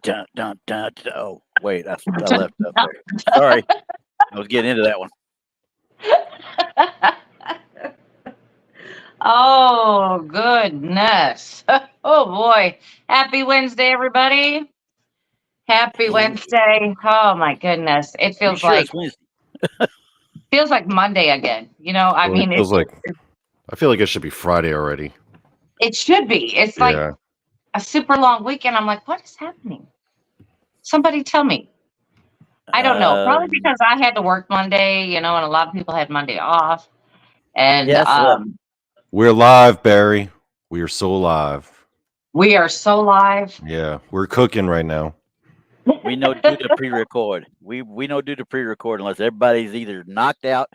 Dun, dun, dun, dun. Oh, wait, I left it up there. Sorry, I was getting into that one. Oh, goodness. Oh, boy. Happy Wednesday, everybody. Happy Hey, Wednesday. Oh, my goodness. It you feels sure like it's Wednesday? Monday again. I Well, mean, I feel like it should be Friday already. it should be. It's like Yeah. a super long weekend. I'm like, what is happening? Somebody tell me. I don't know. Probably Um, because I had to work Monday, and a lot of people had Monday off. And yes, We're live, Barry. We are so live. we are so live. Yeah, we're cooking right now. we know do the pre-record. We know do the pre-record unless everybody's either knocked out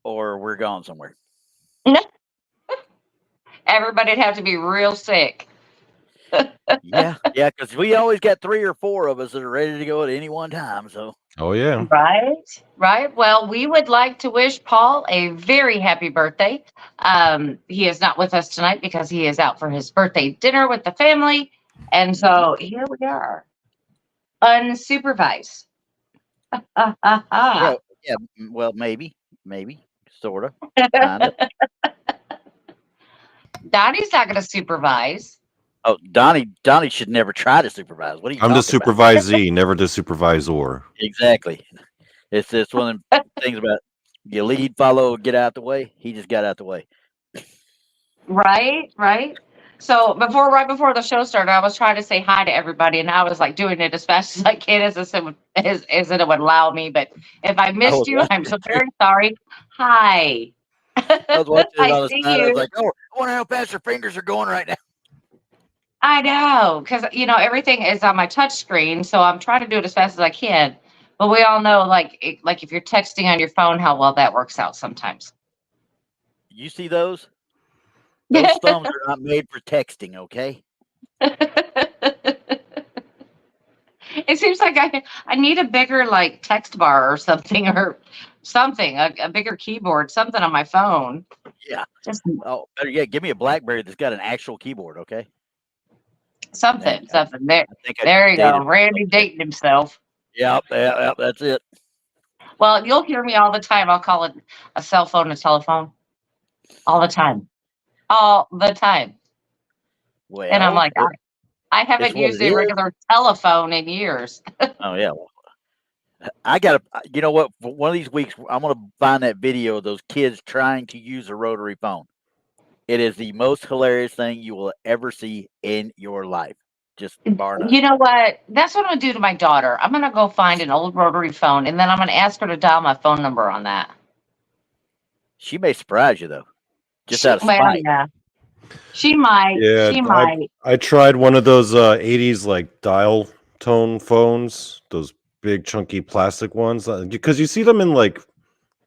or we're gone somewhere. Everybody'd have to be real sick. Yeah, because we always got 3 or 4 of us that are ready to go at any one time. So, Oh yeah. Right. Well, we would like to wish Paul a very happy birthday. He is not with us tonight because he is out for his birthday dinner with the family. And so here we are, unsupervised. well, yeah, well, maybe, sort of, kind of. Donnie's not going to supervise. Oh, Donnie should never try to supervise. What are you I'm the talking about? supervisee, never the supervisor. Exactly. It's just one of the things about you lead, follow, get out the way. He just got out the way. Right. So right before the show started, I was trying to say hi to everybody, and I was like doing it as fast as I can as it would allow me. But if I missed you, I'm so very sorry. Hi. I was watching it I on the see side. I was you. like, oh, I wonder how fast your fingers are going right now. I know, because everything is on my touch screen, so I'm trying to do it as fast as I can. But we all know, like if you're texting on your phone, how well that works out sometimes. You see those? Those thumbs are not made for texting, okay? It seems like I need a bigger like text bar or something a bigger keyboard, something on my phone. Yeah. Just Oh, better yet, give me a BlackBerry that's got an actual keyboard, okay? something. There, I think I there you go. dated Randy myself. dating himself. Yep, that's it. Well, you'll hear me all the time. I'll call it a cell phone, a telephone, all the time, all the time. Well, And I'm like, I it's haven't what used it a is. regular telephone in years. Oh yeah. Well, I gotta. You know what? For one of these weeks, I'm gonna find that video of those kids trying to use a rotary phone. It is the most hilarious thing you will ever see in your life. Just bar none. You know what? That's what I'm gonna do to my daughter. I'm gonna go find an old rotary phone, and then I'm gonna ask her to dial my phone number on that. She may surprise you though, just out of spite. Yeah. She might. Yeah, She might. I tried one of those 80s like dial tone phones, those big chunky plastic ones, because you see them in like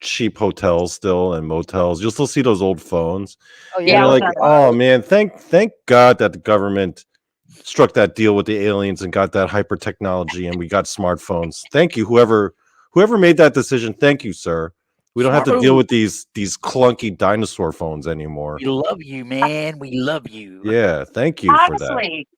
cheap hotels still and motels. You'll still see those old phones. Oh And yeah. you're like, oh man, thank God that the government struck that deal with the aliens and got that hyper technology and we got smartphones. Thank you, whoever made that decision. Thank you, sir. We don't have to deal with these clunky dinosaur phones anymore. We love you, man. We love you. Yeah, thank you for that. Honestly,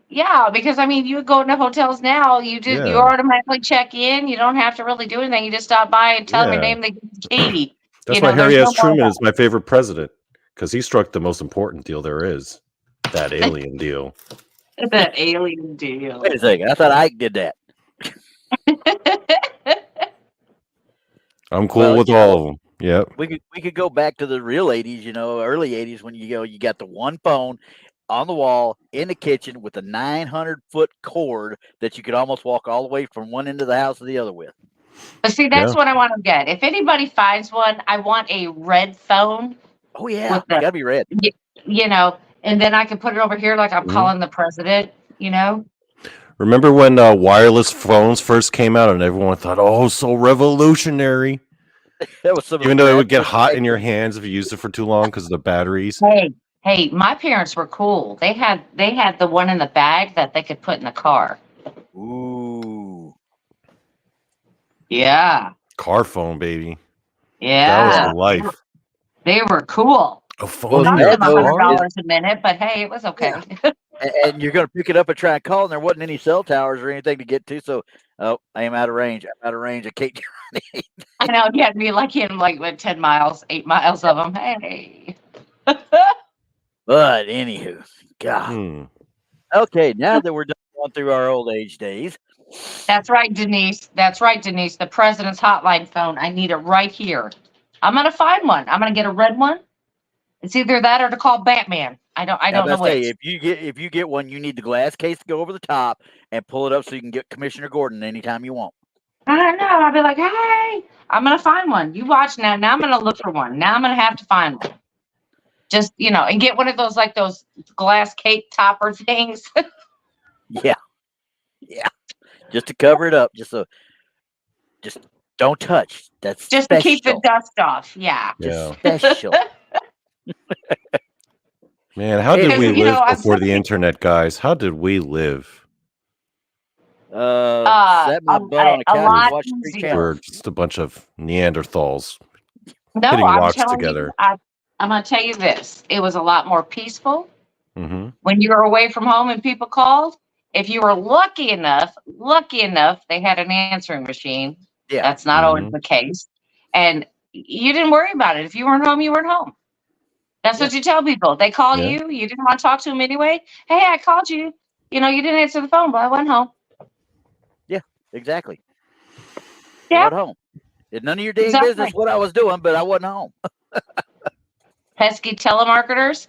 yeah, because I mean, you go into hotels now, you automatically check in. You don't have to really do anything. You just stop by and tell them your Yeah. name, they give you the key. That's why Harry S. Truman is my favorite president, because he struck the most important deal there is, that alien deal. That alien deal. Wait a second. I thought Ike did that. I'm cool with all of them. Yep. We could go back to the real 80s, early 80s when you got the one phone on the wall in the kitchen with a 900-foot cord that you could almost walk all the way from one end of the house to the other with. But see, that's what I want to get. If anybody finds one, I want a red phone. Oh yeah, it's gotta be red. And then I can put it over here like I'm calling the president. Remember when wireless phones first came out and everyone thought, oh, so revolutionary? That was even though it would get hot in your hands if you used it for too long because of the batteries. Hey, my parents were cool. They had the one in the bag that they could put in the car. Ooh. Yeah. Car phone, baby. Yeah. That was the life. They were cool. A phone $100 a minute, but hey, it was okay. and you're going to pick it up and try and call, and there wasn't any cell towers or anything to get to. So, oh, I am out of range. I'm out of range. I can't do anything. I know you had to be like in like what, 10 miles, 8 miles of them. Hey. But anywho, God. Okay, now that we're done going through our old age days. That's right, Denise. That's right, Denise. The president's hotline phone. I need it right here. I'm gonna find one. I'm gonna get a red one. It's either that or to call Batman. I don't know which. If you get one, you need the glass case to go over the top and pull it up so you can get Commissioner Gordon anytime you want. I know. I'll be like, hey, I'm gonna find one. You watch now. Now I'm gonna look for one. Now I'm gonna have to find one. Just and get one of those like those glass cake topper things. Yeah. Just to cover it up, just don't touch. That's just special. To keep the dust off. Yeah. Just special. Man, how did we live before the internet, guys? How did we live? Sat my butt on a couch and watched 3 channels. We're just a bunch of Neanderthals hitting rocks together. I'm going to tell you this. It was a lot more peaceful. Mm-hmm. When you were away from home and people called, if you were lucky enough, they had an answering machine. Yeah. That's not always the case. And you didn't worry about it. If you weren't home, you weren't home. That's what you tell people. They call you. You didn't want to talk to them anyway. Hey, I called you. You didn't answer the phone, but I went home. Yeah, exactly. Yeah. I went home. It's none of your damn business what I was doing, but I wasn't home. Pesky telemarketers.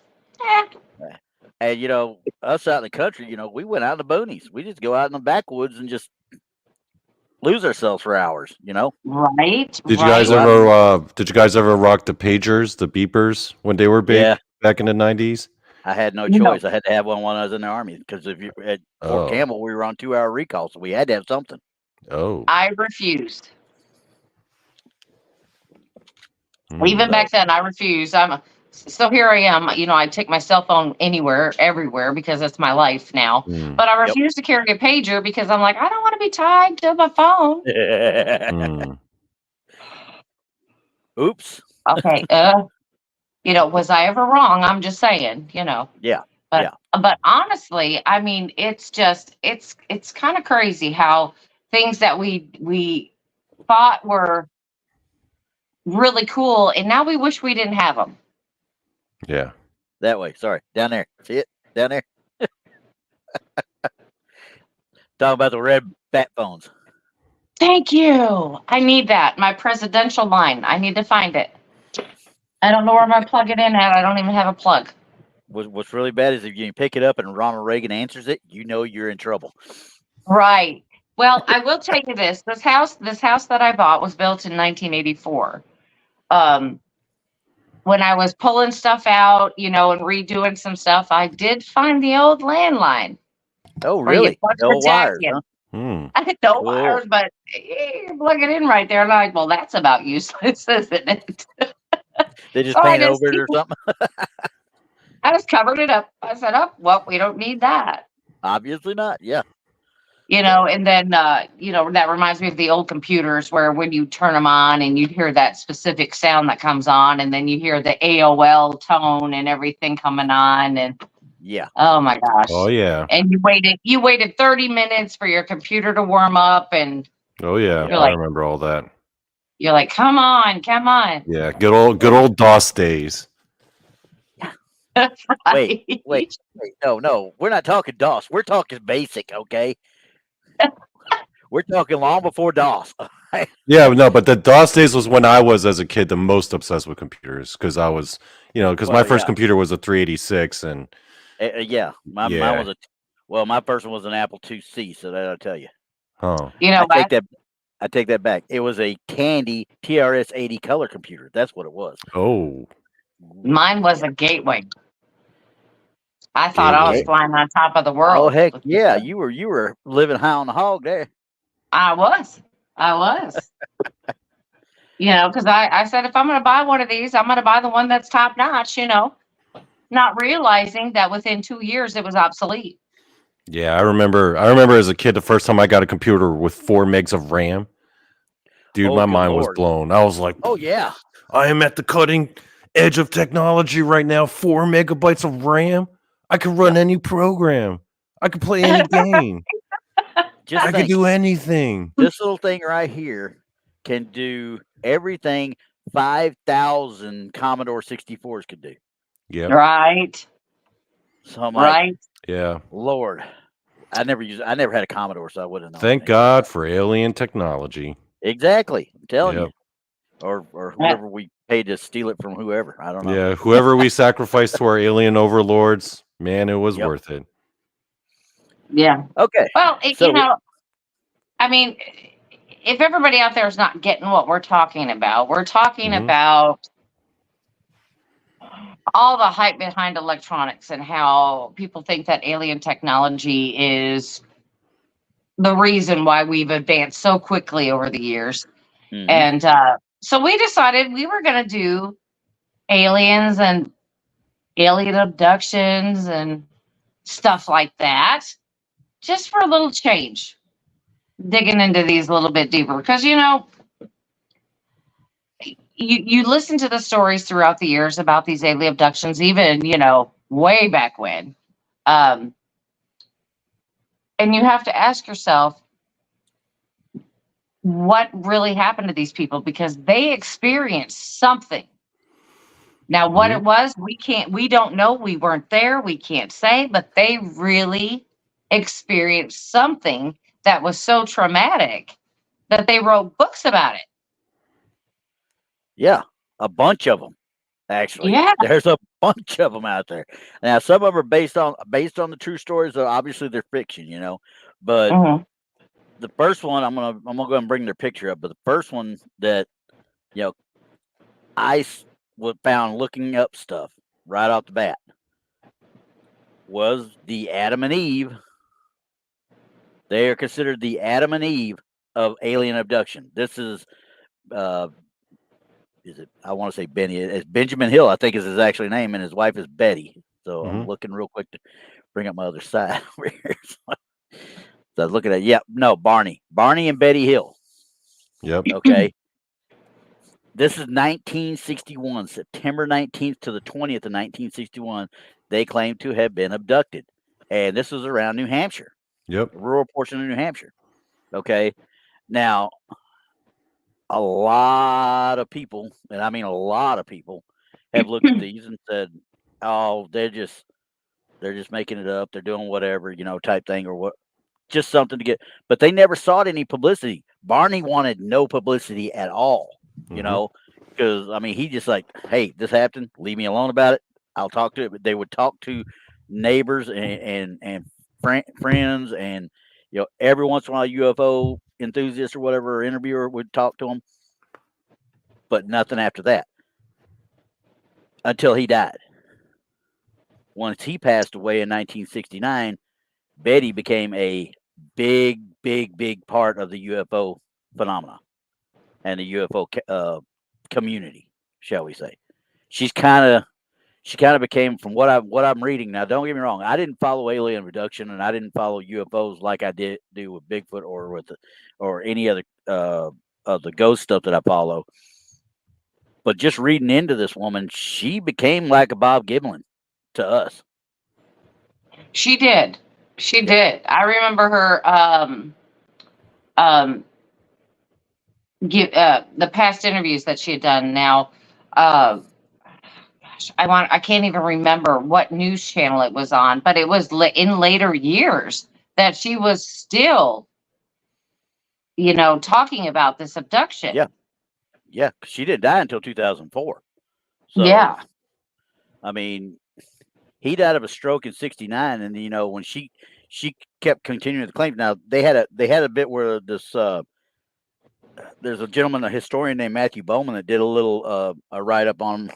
And us out in the country, we went out in the boonies. We just go out in the backwoods and just lose ourselves for hours. Right. Did you guys ever rock the pagers, the beepers when they were big back in the 90s? I had no choice. I had to have one when I was in the Army because if you at Fort Campbell, we were on 2-hour recall, so we had to have something. Oh. I refused. Even back then, I refused. So here I am. I take my cell phone anywhere, everywhere, because it's my life now. But I refuse to carry a pager because I'm like, I don't want to be tied to my phone. Oops. Okay. Was I ever wrong? I'm just saying. Yeah. But honestly, I mean, it's kind of crazy how things that we thought were really cool, and now we wish we didn't have them. Yeah. That way. Sorry. Down there. See it? Down there. Talking about the red bat phones. Thank you. I need that. My presidential line. I need to find it. I don't know where I'm going to plug it in at. I don't even have a plug. What's really bad is if you pick it up and Ronald Reagan answers it, you're in trouble. Right. Well, I will tell you this. This house that I bought was built in 1984. When I was pulling stuff out, and redoing some stuff, I did find the old landline. Oh, really? No wires, huh? No wires, but you plug it in right there. And I'm like, well, that's about useless, isn't it? They just paint over it or something? I just covered it up. I said, well, we don't need that. Obviously not, yeah. And then, that reminds me of the old computers where when you turn them on and you hear that specific sound that comes on, and then you hear the AOL tone and everything coming on. And yeah. Oh my gosh. Oh yeah. And you waited 30 minutes for your computer to warm up. And oh yeah, I remember all that. You're like, come on. Yeah, good old DOS days. Right. Wait. No. We're not talking DOS. We're talking basic, okay? We're talking long before DOS. Yeah, no, but the DOS days was when I was, as a kid, the most obsessed with computers because I was, my first computer was a 386, and mine was my first one was an Apple IIc, so that'll tell you. Oh, I take that back. It was a Tandy TRS-80 color computer. That's what it was. Oh, mine was a Gateway. I thought I was flying on top of the world. Oh heck yeah, you were living high on the hog there. I was. Because I said if I'm going to buy one of these, I'm going to buy the one that's top notch. Not realizing that within 2 years it was obsolete. Yeah, I remember as a kid the first time I got a computer with 4 megs of RAM. Dude, my mind was blown. I was like, oh yeah, I am at the cutting edge of technology right now. 4 megabytes of RAM. I could run any program. I could play any game. Just I could do anything. this little thing right here can do everything 5,000 Commodore 64s could do. Yeah. Right. So I'm like, Right. Yeah. Lord, I never had a Commodore, so I wouldn't know. Thank God for alien technology. Exactly. I'm telling Yep. you. Or whoever we paid to steal it from whoever. I don't know. Yeah. Whoever we sacrificed to our alien overlords, man, it was worth it. Yeah. Okay. Well, So you know, I mean, if everybody out there is not getting what we're talking about, we're talking about all the hype behind electronics and how people think that alien technology is the reason why we've advanced so quickly over the years. mhm. And so we decided we were going to do aliens and alien abductions and stuff like that, just for a little change, digging into these a little bit deeper. Because, you know, you listen to the stories throughout the years about these alien abductions, even, you know, way back when. And you have to ask yourself, what really happened to these people? Because they experienced something. Now, what it was, we don't know. We weren't there. We can't say, but they really experienced something that was so traumatic that they wrote books about it. Yeah, a bunch of them. Actually, Yeah. there's a bunch of them out there. Now, some of them are based on the true stories. So obviously, they're fiction, you know. But the first one, I'm gonna go ahead and bring their picture up. But the first one that I found looking up stuff right off the bat was the Adam and Eve. They are considered the Adam and Eve of alien abduction. This is it? I want to say Benny. It's Benjamin Hill, I think is his actual name, and his wife is Betty. So I'm looking real quick to bring up my other side over here. So I was looking at Barney and Betty Hill. Yep. Okay. This is 1961, September 19th to the 20th of 1961. They claim to have been abducted, and this was around New Hampshire. Yep. The rural portion of New Hampshire. Okay. Now, a lot of people, and I mean a lot of people, have looked at these and said, "Oh, they're just making it up. They're doing whatever, type thing, or what, just something to get." But they never sought any publicity. Barney wanted no publicity at all, because I mean, he just like, "Hey, this happened. Leave me alone about it. I'll talk to it." But they would talk to neighbors and friends, and every once in a while, UFO enthusiast or whatever, or interviewer would talk to them, but nothing after that until he died. Once he passed away in 1969, Betty became a big part of the UFO phenomena and the UFO community, shall we say. She kind of became, from what I'm reading now. Don't get me wrong, I didn't follow alien abduction and I didn't follow UFOs like I do with Bigfoot or any other of the ghost stuff that I follow. But just reading into this woman, she became like a Bob Giblin to us. She did. She did. I remember her the past interviews that she had done. Now, gosh, I can't even remember what news channel it was on, but it was in later years that she was still, talking about this abduction. Yeah, she didn't die until 2004. So, yeah. I mean, he died of a stroke in '69, and when she kept continuing the claims. Now they had a bit where this there's a gentleman, a historian named Matthew Bowman, that did a little a write up on him,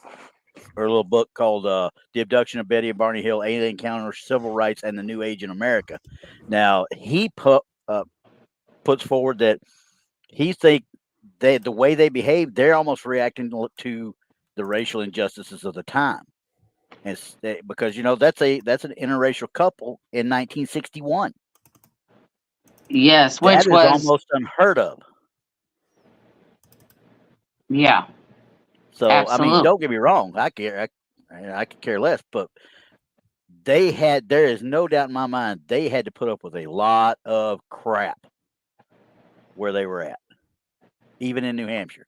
or a little book called "The Abduction of Betty and Barney Hill: Alien Encounters, Civil Rights, and the New Age in America." Now he puts forward that he think the way they behave, they're almost reacting to the racial injustices of the time. Because that's an interracial couple in 1961. Yes, That which is was almost unheard of. Yeah. So Absolutely. I mean, don't get me wrong, I could care less, but there is no doubt in my mind, they had to put up with a lot of crap where they were at, even in New Hampshire.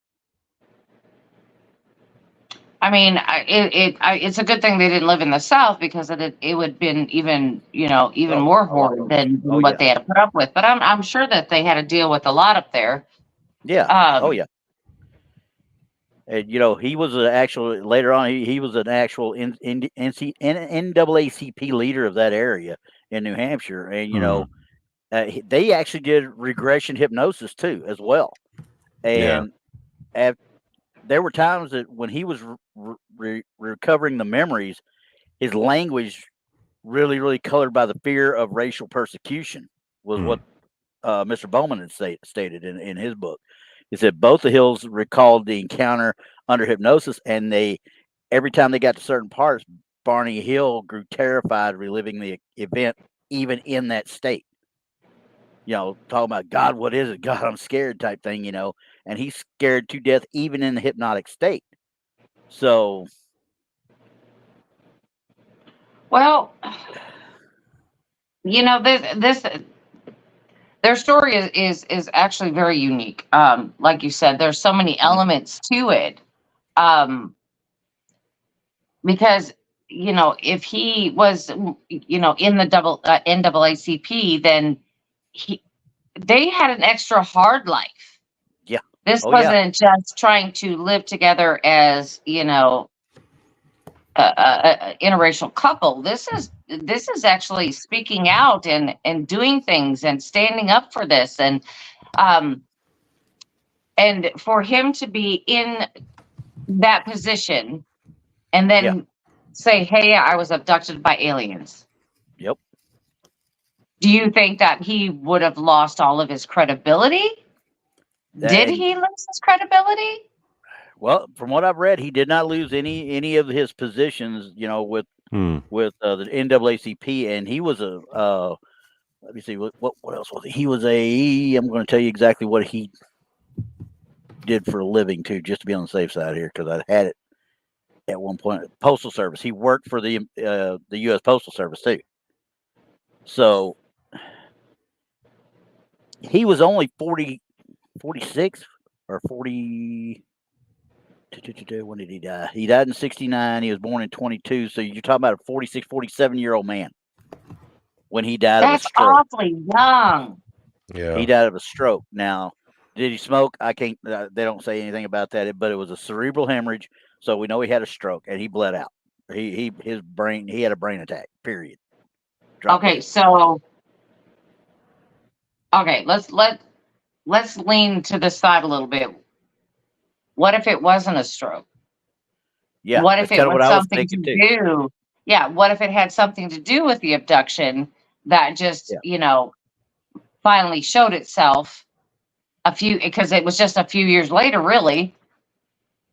I mean, it's a good thing they didn't live in the South, because it would have been even more horrid than what they had to put up with. But I'm sure that they had to deal with a lot up there. Yeah. Oh yeah. And he was later on. He was an actual NAACP leader of that area in New Hampshire, and they actually did regression hypnosis too, as well. And there were times that when he was recovering the memories, his language really, really colored by the fear of racial persecution was what Mr. Bowman had stated in his book. He said both the Hills recalled the encounter under hypnosis, and every time they got to certain parts, Barney Hill grew terrified, reliving the event, even in that state. Talking about, God, what is it? God, I'm scared type thing, and he's scared to death even in the hypnotic state. So, well, this their story is actually very unique. Like you said, there's so many elements to it. Because if he was in the NAACP, then they had an extra hard life. Yeah. This wasn't just trying to live together as a interracial couple. This is actually speaking out and doing things and standing up for this, and for him to be in that position and then say, "Hey, I was abducted by aliens." Yep. Do you think that he would have lost all of his credibility? Did he lose his credibility? Well, from what I've read, he did not lose any of his positions, with the NAACP, and he was let me see what else was he? He was I'm going to tell you exactly what he did for a living too, just to be on the safe side here, because I had it at one point. Postal Service. He worked for the U.S. Postal Service too. So he was only 46 or 40. When did he die? He died in 69. He was born in 22. So you're talking about a 46, 47-year-old man when he died of a stroke. That's awfully young. Yeah. He died of a stroke. Now, did he smoke? I can't. They don't say anything about that. But it was a cerebral hemorrhage, so we know he had a stroke and he bled out. He had a brain attack. Period. Let's lean to the side a little bit. What if it wasn't a stroke? Yeah. What if it was something to do? Yeah. What if it had something to do with the abduction that just, finally showed itself because it was just a few years later, really.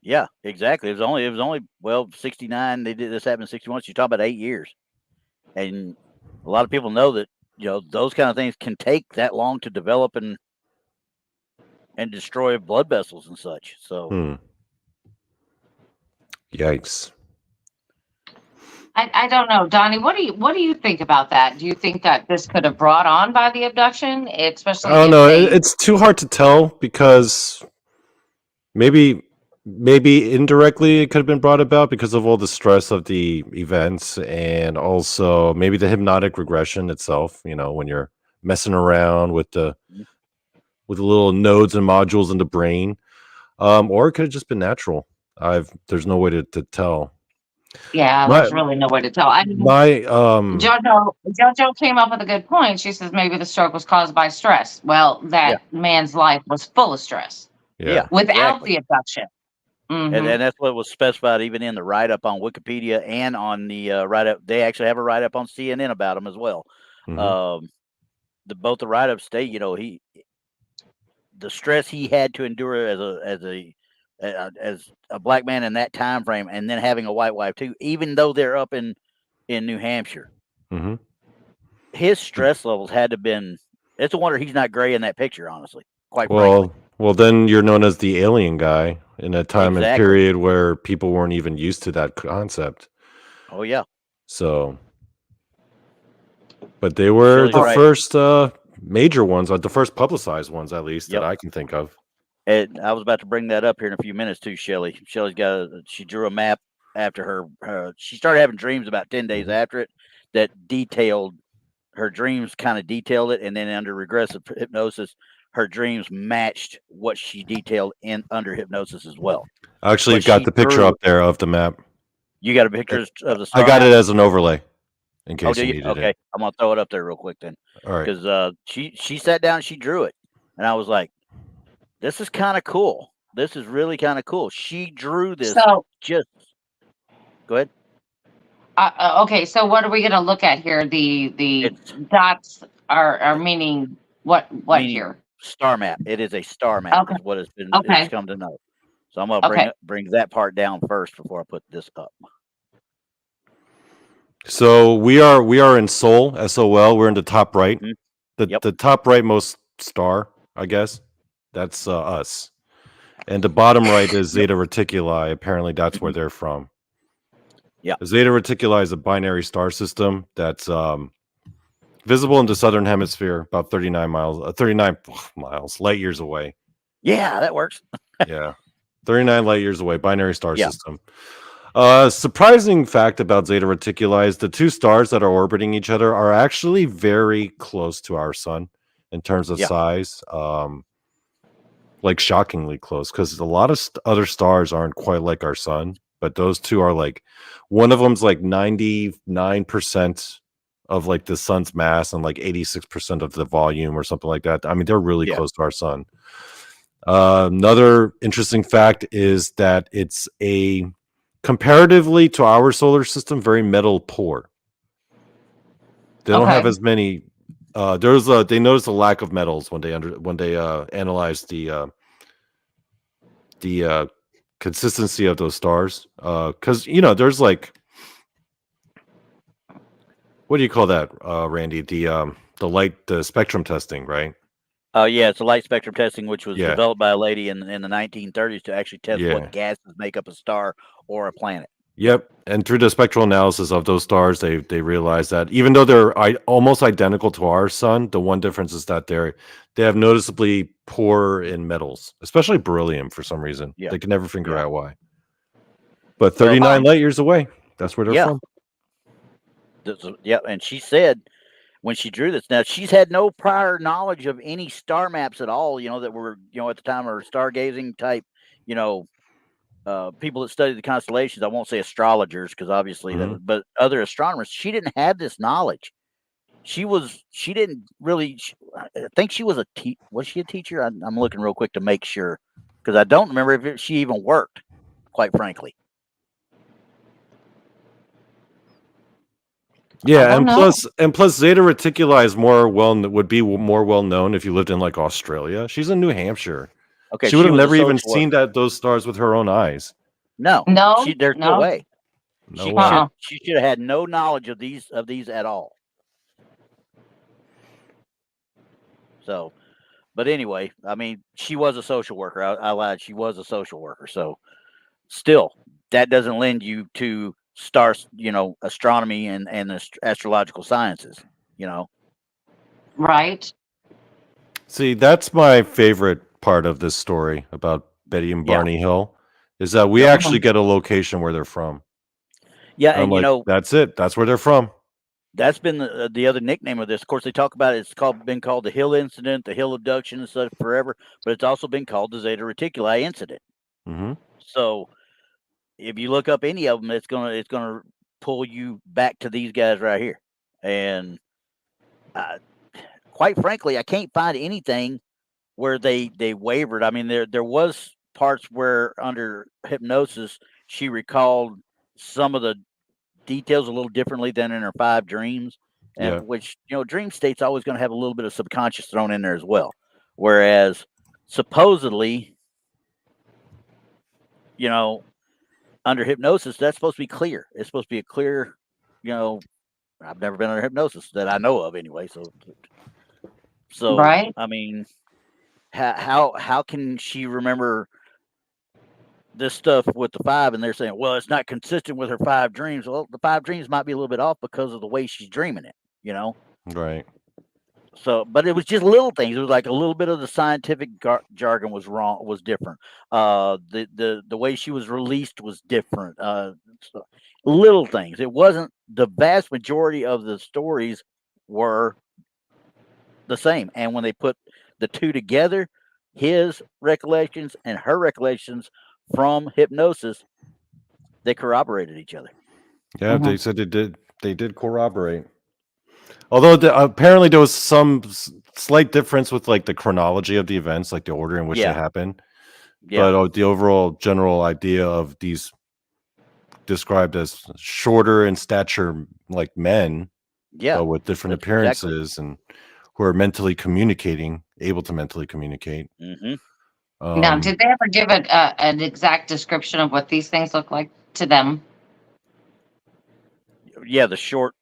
Yeah, exactly. It was only 69. They did this happened in 61. So you're talking about 8 years. And a lot of people know that, those kind of things can take that long to develop and destroy blood vessels and such. So, Yikes! I don't know, Donnie. What do you think about that? Do you think that this could have brought on by the abduction, especially? I don't know. It's too hard to tell because maybe indirectly it could have been brought about because of all the stress of the events, and also maybe the hypnotic regression itself. When you're messing around with the little nodes and modules in the brain, or it could have just been natural. There's no way to tell. Yeah, there's really no way to tell. I mean, JoJo came up with a good point. She says maybe the stroke was caused by stress. Well, that man's life was full of stress. Yeah, without the abduction. Mm-hmm. And that's what was specified even in the write-up on Wikipedia and on the write-up. They actually have a write-up on CNN about him as well. Mm-hmm. Both the write-ups state, the stress he had to endure as a black man in that time frame, and then having a white wife too, even though they're up in New Hampshire, his stress levels had to been. It's a wonder he's not gray in that picture, honestly. Quite frankly. Well, then you're known as the alien guy in a time and period where people weren't even used to that concept. Oh yeah. So, But they were Shelley's the right. first major ones, the first publicized ones, at least, Yep. that I can think of. And I was about to bring that up here in a few minutes too, Shelley. She drew a map after she started having dreams about 10 days after it that detailed her dreams, kind of detailed it. And then under regressive hypnosis, her dreams matched what she detailed under hypnosis as well. I actually But got she the picture drew- up there of the map. You got a picture of the star I got map? it as an overlay in case do you you? needed Okay. it. I'm going to throw it up there real quick then. All right. Because she sat down and she drew it. And I was like, this is kind of cool. This is really kind of cool. She drew this So, Go ahead. okay. So what are we going to look at here? The dots are meaning what Meaning here? Star map. It is a star map. Okay. Is what it's been. Okay. It's come to know. So I'm gonna bring that part down first before I put this up. So we are in Sol, SOL. We're in the top right. Mm-hmm. The top rightmost star, I guess. That's us. And the bottom right is Zeta Reticuli. Apparently that's where they're from. Yeah. Zeta Reticuli is a binary star system that's visible in the southern hemisphere, about 39 light years away. Yeah, that works. Yeah. 39 light years away, binary star system. Surprising fact about Zeta Reticuli is the two stars that are orbiting each other are actually very close to our sun in terms of size. Like shockingly close, because a lot of other stars aren't quite like our sun, but those two are like, one of them's like 99% of like the sun's mass and like 86% of the volume or something like that. I mean, they're really close to our sun. Another interesting fact is that it's a comparatively to our solar system very metal poor. They don't have as many. They noticed a lack of metals when they analyzed the consistency of those stars. Because there's like, what do you call that, Randy? The spectrum testing, right? Oh yeah, it's a light spectrum testing, which was developed by a lady in the 1930s to actually test what gases make up a star or a planet. Yep, and through the spectral analysis of those stars, they realized that even though they're almost identical to our sun, the one difference is that they have noticeably poor in metals, especially beryllium for some reason. They can never figure out why. But 39 light years away, that's where they're from. And she said when she drew this, now she's had no prior knowledge of any star maps at all, that were, at the time of stargazing type, people that study the constellations. I won't say astrologers because obviously but other astronomers. She didn't have this knowledge. She didn't really. I think she was was she a teacher? I'm looking real quick to make sure because I don't remember if she even worked. Quite frankly. Yeah, and plus Zeta Reticuli would be more well known if you lived in like Australia. She's in New Hampshire. Okay, she would have never even seen those stars with her own eyes. No, there's no way. She should have had no knowledge of these at all. So, but anyway, I mean, she was a social worker. I lied. She was a social worker. So, still, that doesn't lend you to stars, astronomy and the astrological sciences. Right. See, that's my favorite part of this story about Betty and Barney Hill, is that we actually get a location where they're from. Yeah, and like, that's it. That's where they're from. That's been the other nickname of this. Of course, they talk about it. It's been called the Hill Incident, the Hill Abduction, and stuff forever. But it's also been called the Zeta Reticuli Incident. Mm-hmm. So, if you look up any of them, it's gonna pull you back to these guys right here. And quite frankly, I can't find anything where they wavered. I mean, there was parts where under hypnosis she recalled some of the details a little differently than in her 5 dreams, and which dream state's always going to have a little bit of subconscious thrown in there as well. Whereas supposedly, under hypnosis, that's supposed to be clear. It's supposed to be a clear, I've never been under hypnosis that I know of anyway. So right. I mean, how can she remember this stuff with the 5, and they're saying, well, it's not consistent with her 5 dreams. Well, the 5 dreams might be a little bit off because of the way she's dreaming it, Right. So, but it was just little things. It was like a little bit of the scientific jargon was wrong, was different. The way she was released was different. So little things. It wasn't the vast majority of the stories were the same. And when they put the two together, his recollections and her recollections from hypnosis, they corroborated each other. Yeah, they said they did. They did corroborate. Although apparently there was some slight difference with like the chronology of the events, like the order in which they happened. Yeah. But the overall general idea of these described as shorter in stature, like men, Yeah. but with different That's appearances and who are mentally communicating, able to mentally communicate. Now, did they ever give an exact description of what these things look like to them? Yeah, the short.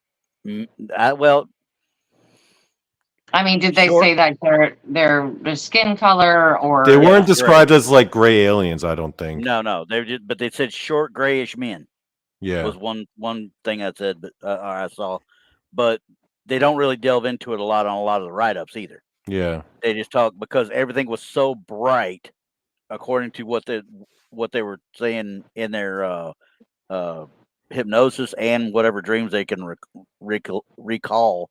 Well, I mean, did they say that their skin color or they weren't described as like gray aliens? I don't think. No, but they said short grayish men. Yeah, was one thing I said, but I saw, but they don't really delve into it a lot on a lot of the write-ups either. Yeah, they just talk because everything was so bright, according to what they were saying in their hypnosis and whatever dreams they can recall.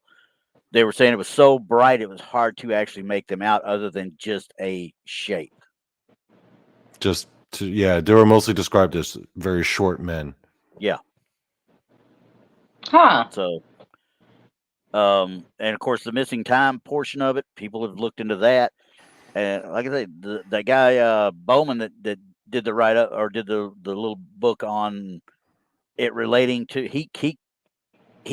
They were saying it was so bright it was hard to actually make them out, other than just a shape. they were mostly described as very short men. Yeah. Huh. So, and of course, the missing time portion of it, people have looked into that. And like I said, that guy Bowman that did the write up or did the little book on it relating to he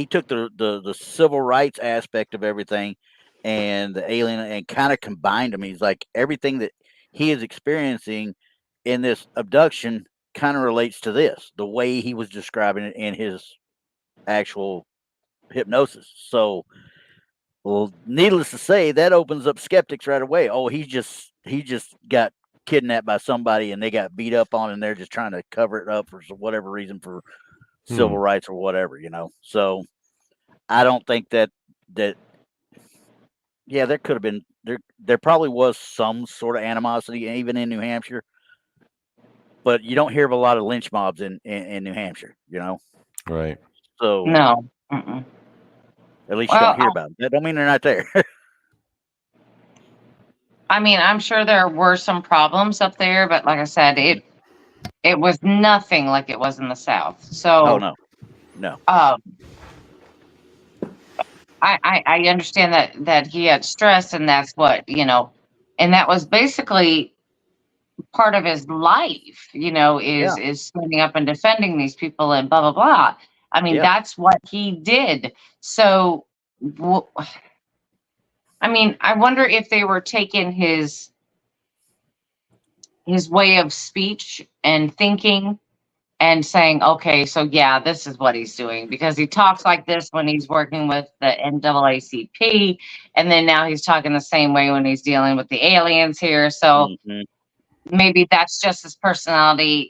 took the civil rights aspect of everything and the alien and kind of combined them. He's like, everything that he is experiencing in this abduction kind of relates to this, the way he was describing it in his actual hypnosis. So, well, needless to say, that opens up skeptics right away. Oh, he just got kidnapped by somebody and they got beat up on, and they're just trying to cover it up for whatever reason, for civil rights or whatever, So I don't think that yeah, there could have been there probably was some sort of animosity even in New Hampshire, but you don't hear of a lot of lynch mobs in New Hampshire, Right. So no. At least you don't hear about them. That don't mean they're not there. I mean, I'm sure there were some problems up there, but like I said, it was nothing like it was in the South. So, no. I understand that he had stress, and that's what and that was basically part of his life. Is standing up and defending these people and blah blah blah. I mean, that's what he did. So, I mean, I wonder if they were taking his way of speech and thinking and saying, okay, so yeah, this is what he's doing, because he talks like this when he's working with the NAACP, and then now he's talking the same way when he's dealing with the aliens here. So maybe that's just his personality,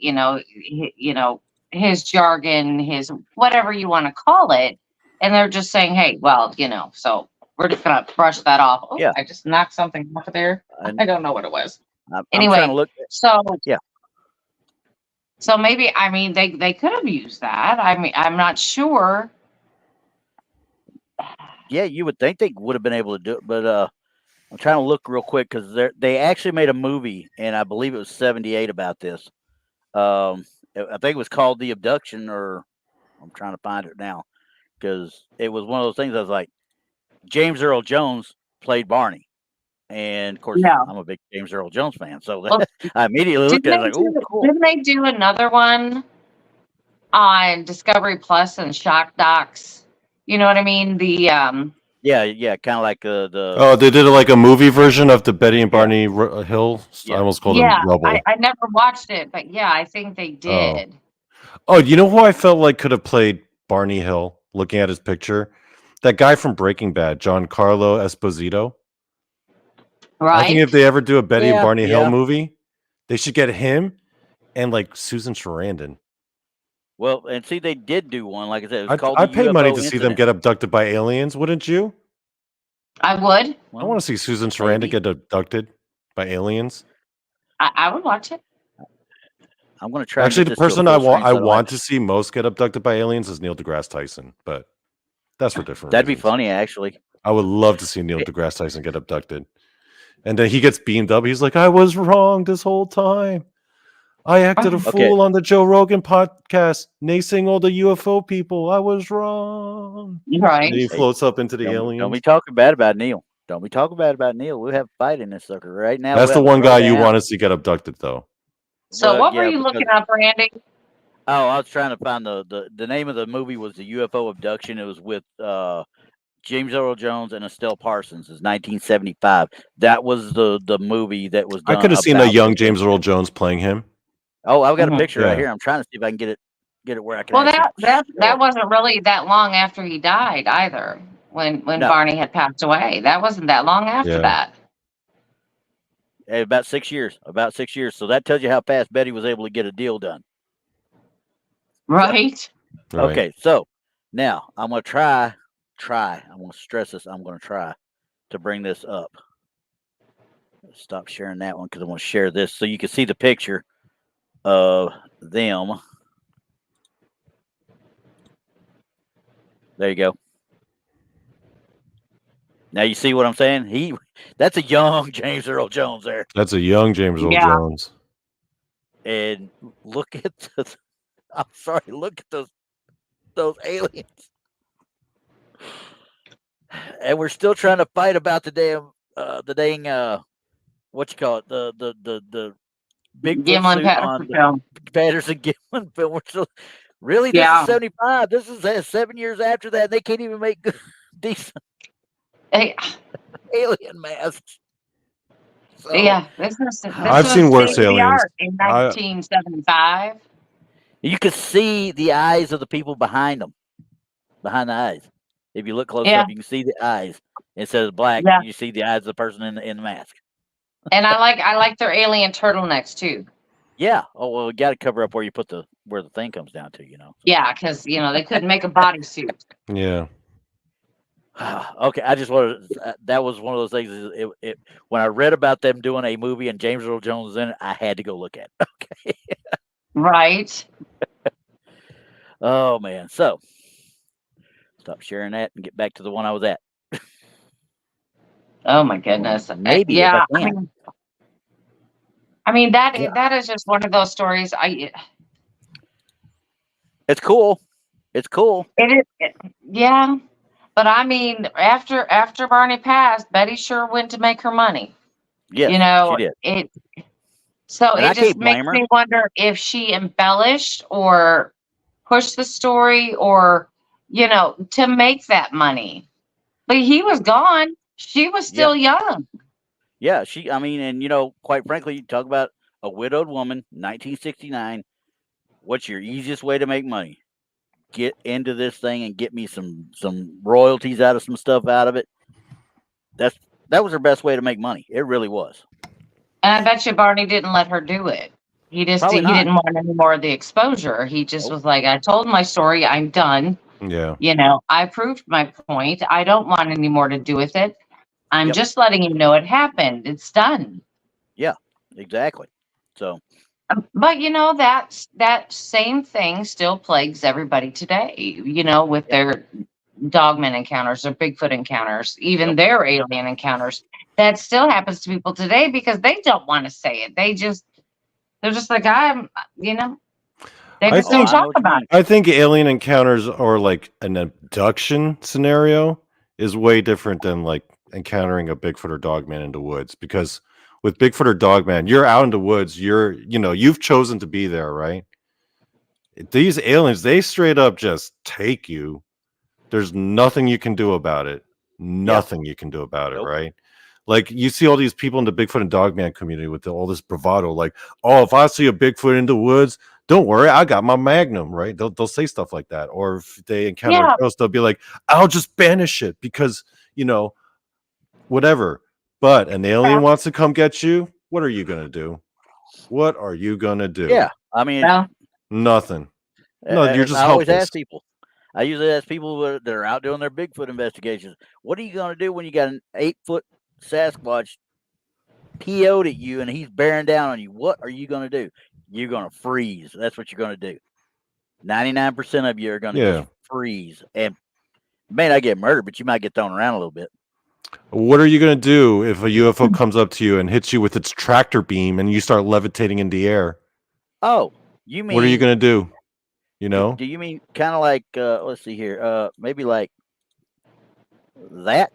his jargon, his whatever you want to call it. And they're just saying, hey, well, so we're just going to brush that off. Oh, I just knocked something off of there. I don't know what it was. Anyway, so maybe, I mean, they could have used that. I mean, I'm not sure. Yeah, you would think they would have been able to do it, but I'm trying to look real quick because they actually made a movie, and I believe it was '78 about this. I think it was called The Abduction, or I'm trying to find it now, because it was one of those things. I was like, James Earl Jones played Barney, and of course, I'm a big James Earl Jones fan, so I immediately looked at it like, oh, cool. Didn't they do another one on Discovery Plus and Shock Docs? You know what I mean? The yeah, kind of like the. Oh, they did like a movie version of the Betty and Barney Hill. I almost called them Rubble. I never watched it, but yeah, I think they did. Oh, you know who I felt like could have played Barney Hill? Looking at his picture, that guy from Breaking Bad, Giancarlo Esposito. Right. I think if they ever do a Betty and Barney Hill movie, they should get him and like Susan Sarandon. Well, and see, they did do one. Like I said, it was called I'd pay UFO money to see Incident. them get abducted by aliens, wouldn't you? I would. I want to see Susan Sarandon get abducted by aliens. I would watch it. I'm going to try. Actually, the person I want to see most get abducted by aliens is Neil deGrasse Tyson, but that's for different That'd reasons. be funny, actually. I would love to see Neil deGrasse Tyson get abducted. And then he gets beamed up. He's like, I was wrong this whole time. I acted a fool on the Joe Rogan podcast, naysaying all the UFO people. I was wrong. Right. And he floats up into the aliens. Don't be talking bad about Neil. Don't be talking bad about Neil. We'll have a fight in this sucker right now. That's the one guy you want to see get abducted, though. So what were you looking up, Randy? Oh, I was trying to find the name of the movie was the UFO Abduction. It was with James Earl Jones and Estelle Parsons. It's 1975. That was the movie that was done. I could have seen a young James Earl Jones playing him. Oh, I've got a picture right here. I'm trying to see if I can get it where I can. Well, that wasn't really that long after he died either. When Barney had passed away, that wasn't that long after that. About 6 years. About 6 years. So that tells you how fast Betty was able to get a deal done. Right. Okay, so now I'm going to try. I'm going to stress this. I'm going to try to bring this up. Stop sharing that one because I want to share this so you can see the picture of them. There you go. Now you see what I'm saying? That's a young James Earl Jones there. That's a young James Earl Jones. And look at look at those aliens. And we're still trying to fight about the dang what you call it, the big Gimlin Patterson Gimlin film. We're still really this is 75. This is 7 years after that. They can't even make decent alien masks. So, I've seen worse aliens in 1975. You can see the eyes of the people behind them, behind the eyes. If you look close up, you can see the eyes. Instead of black, you see the eyes of the person in the mask. And I like their alien turtlenecks too. Yeah. Oh well, we got to cover up where you put where the thing comes down to, Yeah, because they couldn't make a bodysuit. Yeah. Okay, I just wanted that was one of those things. When I read about them doing a movie and James Earl Jones was in it, I had to go look at it. Okay. Right. Oh man. So stop sharing that and get back to the one I was at. Oh my goodness. Maybe yeah. I mean that is just one of those stories. It's cool. It's cool. It is. Yeah. But I mean, after Barney passed, Betty sure went to make her money. Yeah, she did. So it just makes me wonder if she embellished or pushed the story or, to make that money. But he was gone. She was still young. Yeah, and quite frankly, you talk about a widowed woman, 1969. What's your easiest way to make money? Get into this thing and get me some royalties out of some stuff out of it. That was her best way to make money. It really was. And I bet you Barney didn't let her do it. He didn't want any more of the exposure. He just was like, I told my story. I'm done. Yeah. I proved my point. I don't want any more to do with it. I'm just letting you know it happened. It's done. Yeah, exactly. So. But that same thing still plagues everybody today, with their dogman encounters or Bigfoot encounters, even their alien encounters. That still happens to people today because they don't want to say it. They're just like, they just don't talk about it. I think alien encounters or like an abduction scenario is way different than like encountering a Bigfoot or dogman in the woods, because with Bigfoot or dogman, you're out in the woods, you've chosen to be there, right? These aliens, they straight up just take you. There's nothing you can do about it. Nothing you can do about it, right? Like you see all these people in the Bigfoot and dogman community with all this bravado, like, oh, if I see a Bigfoot in the woods, don't worry, I got my Magnum, right? They'll say stuff like that. Or if they encounter a ghost, they'll be like, I'll just banish it because, whatever. But an alien wants to come get you. What are you going to do? What are you going to do? Yeah. I mean, nothing. No, you're just I always helpless. ask people. I usually ask people that are out doing their Bigfoot investigations, what are you going to do when you got an 8-foot Sasquatch PO'd at you and he's bearing down on you? What are you going to do? You're going to freeze. That's what you're going to do. 99% of you are going to just freeze. And you may not get murdered, but you might get thrown around a little bit. What are you going to do if a UFO comes up to you and hits you with its tractor beam and you start levitating in the air? Oh, you mean... What are you going to do? You know? Do you mean kind of like, let's see here, maybe like that?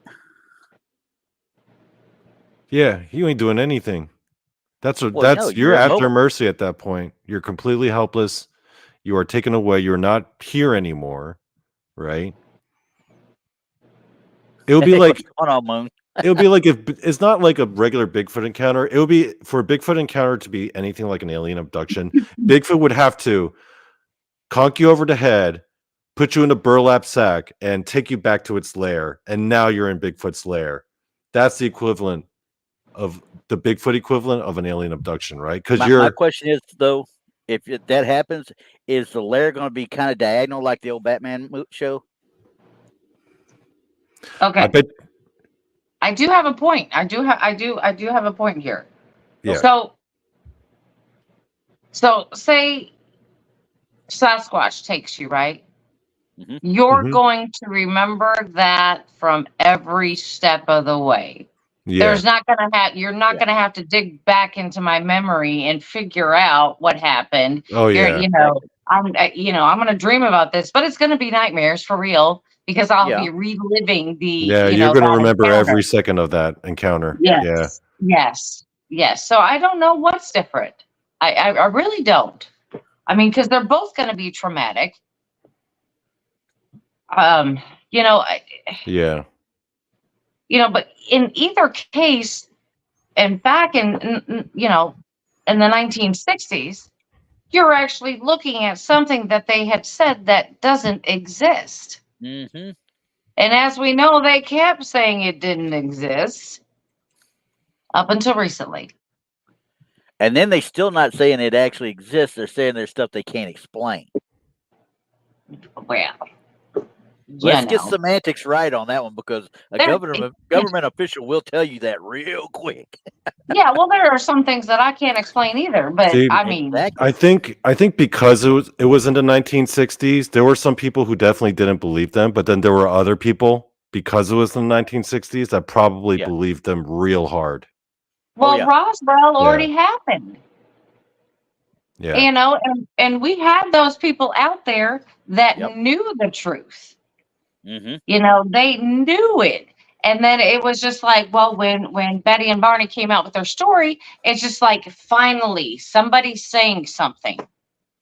Yeah, you ain't doing anything. You're you're at immobile. their mercy at that point. You're completely helpless. You are taken away. You're not here anymore, right? It would be like, what's going on, Moon? it would be like if it's not like a regular Bigfoot encounter. It would be for a Bigfoot encounter to be anything like an alien abduction. Bigfoot would have to conk you over the head, put you in a burlap sack, and take you back to its lair. And now you're in Bigfoot's lair. That's the equivalent of the Bigfoot equivalent of an alien abduction, right? Because my question is, though, if that happens, is the lair going to be kind of diagonal like the old Batman show? Okay. I do have a point. I do have a point here. Yeah. So say Sasquatch takes you, right? Mm-hmm. You're going to remember that from every step of the way. Yeah. You're not gonna have to dig back into my memory and figure out what happened. Oh yeah. I'm gonna dream about this, but it's gonna be nightmares for real because I'll be reliving the. Yeah, you're gonna remember every second of that encounter. Yes. Yeah. Yes. So I don't know what's different. I really don't. I mean, because they're both gonna be traumatic. Yeah. But in either case, and back in the 1960s, you're actually looking at something that they had said that doesn't exist. Mm-hmm. And as we know, they kept saying it didn't exist up until recently. And then they still not saying it actually exists. They're saying there's stuff they can't explain. Well, let's get semantics right on that one, because a government official will tell you that real quick. Yeah, well, there are some things that I can't explain either, but I think because it was in the 1960s, there were some people who definitely didn't believe them, but then there were other people, because it was in the 1960s, that probably believed them real hard. Well, Roswell already happened. Yeah. And we had those people out there that knew the truth. Mm-hmm. They knew it. And then it was just like, well, when Betty and Barney came out with their story, it's just like, finally, somebody's saying something.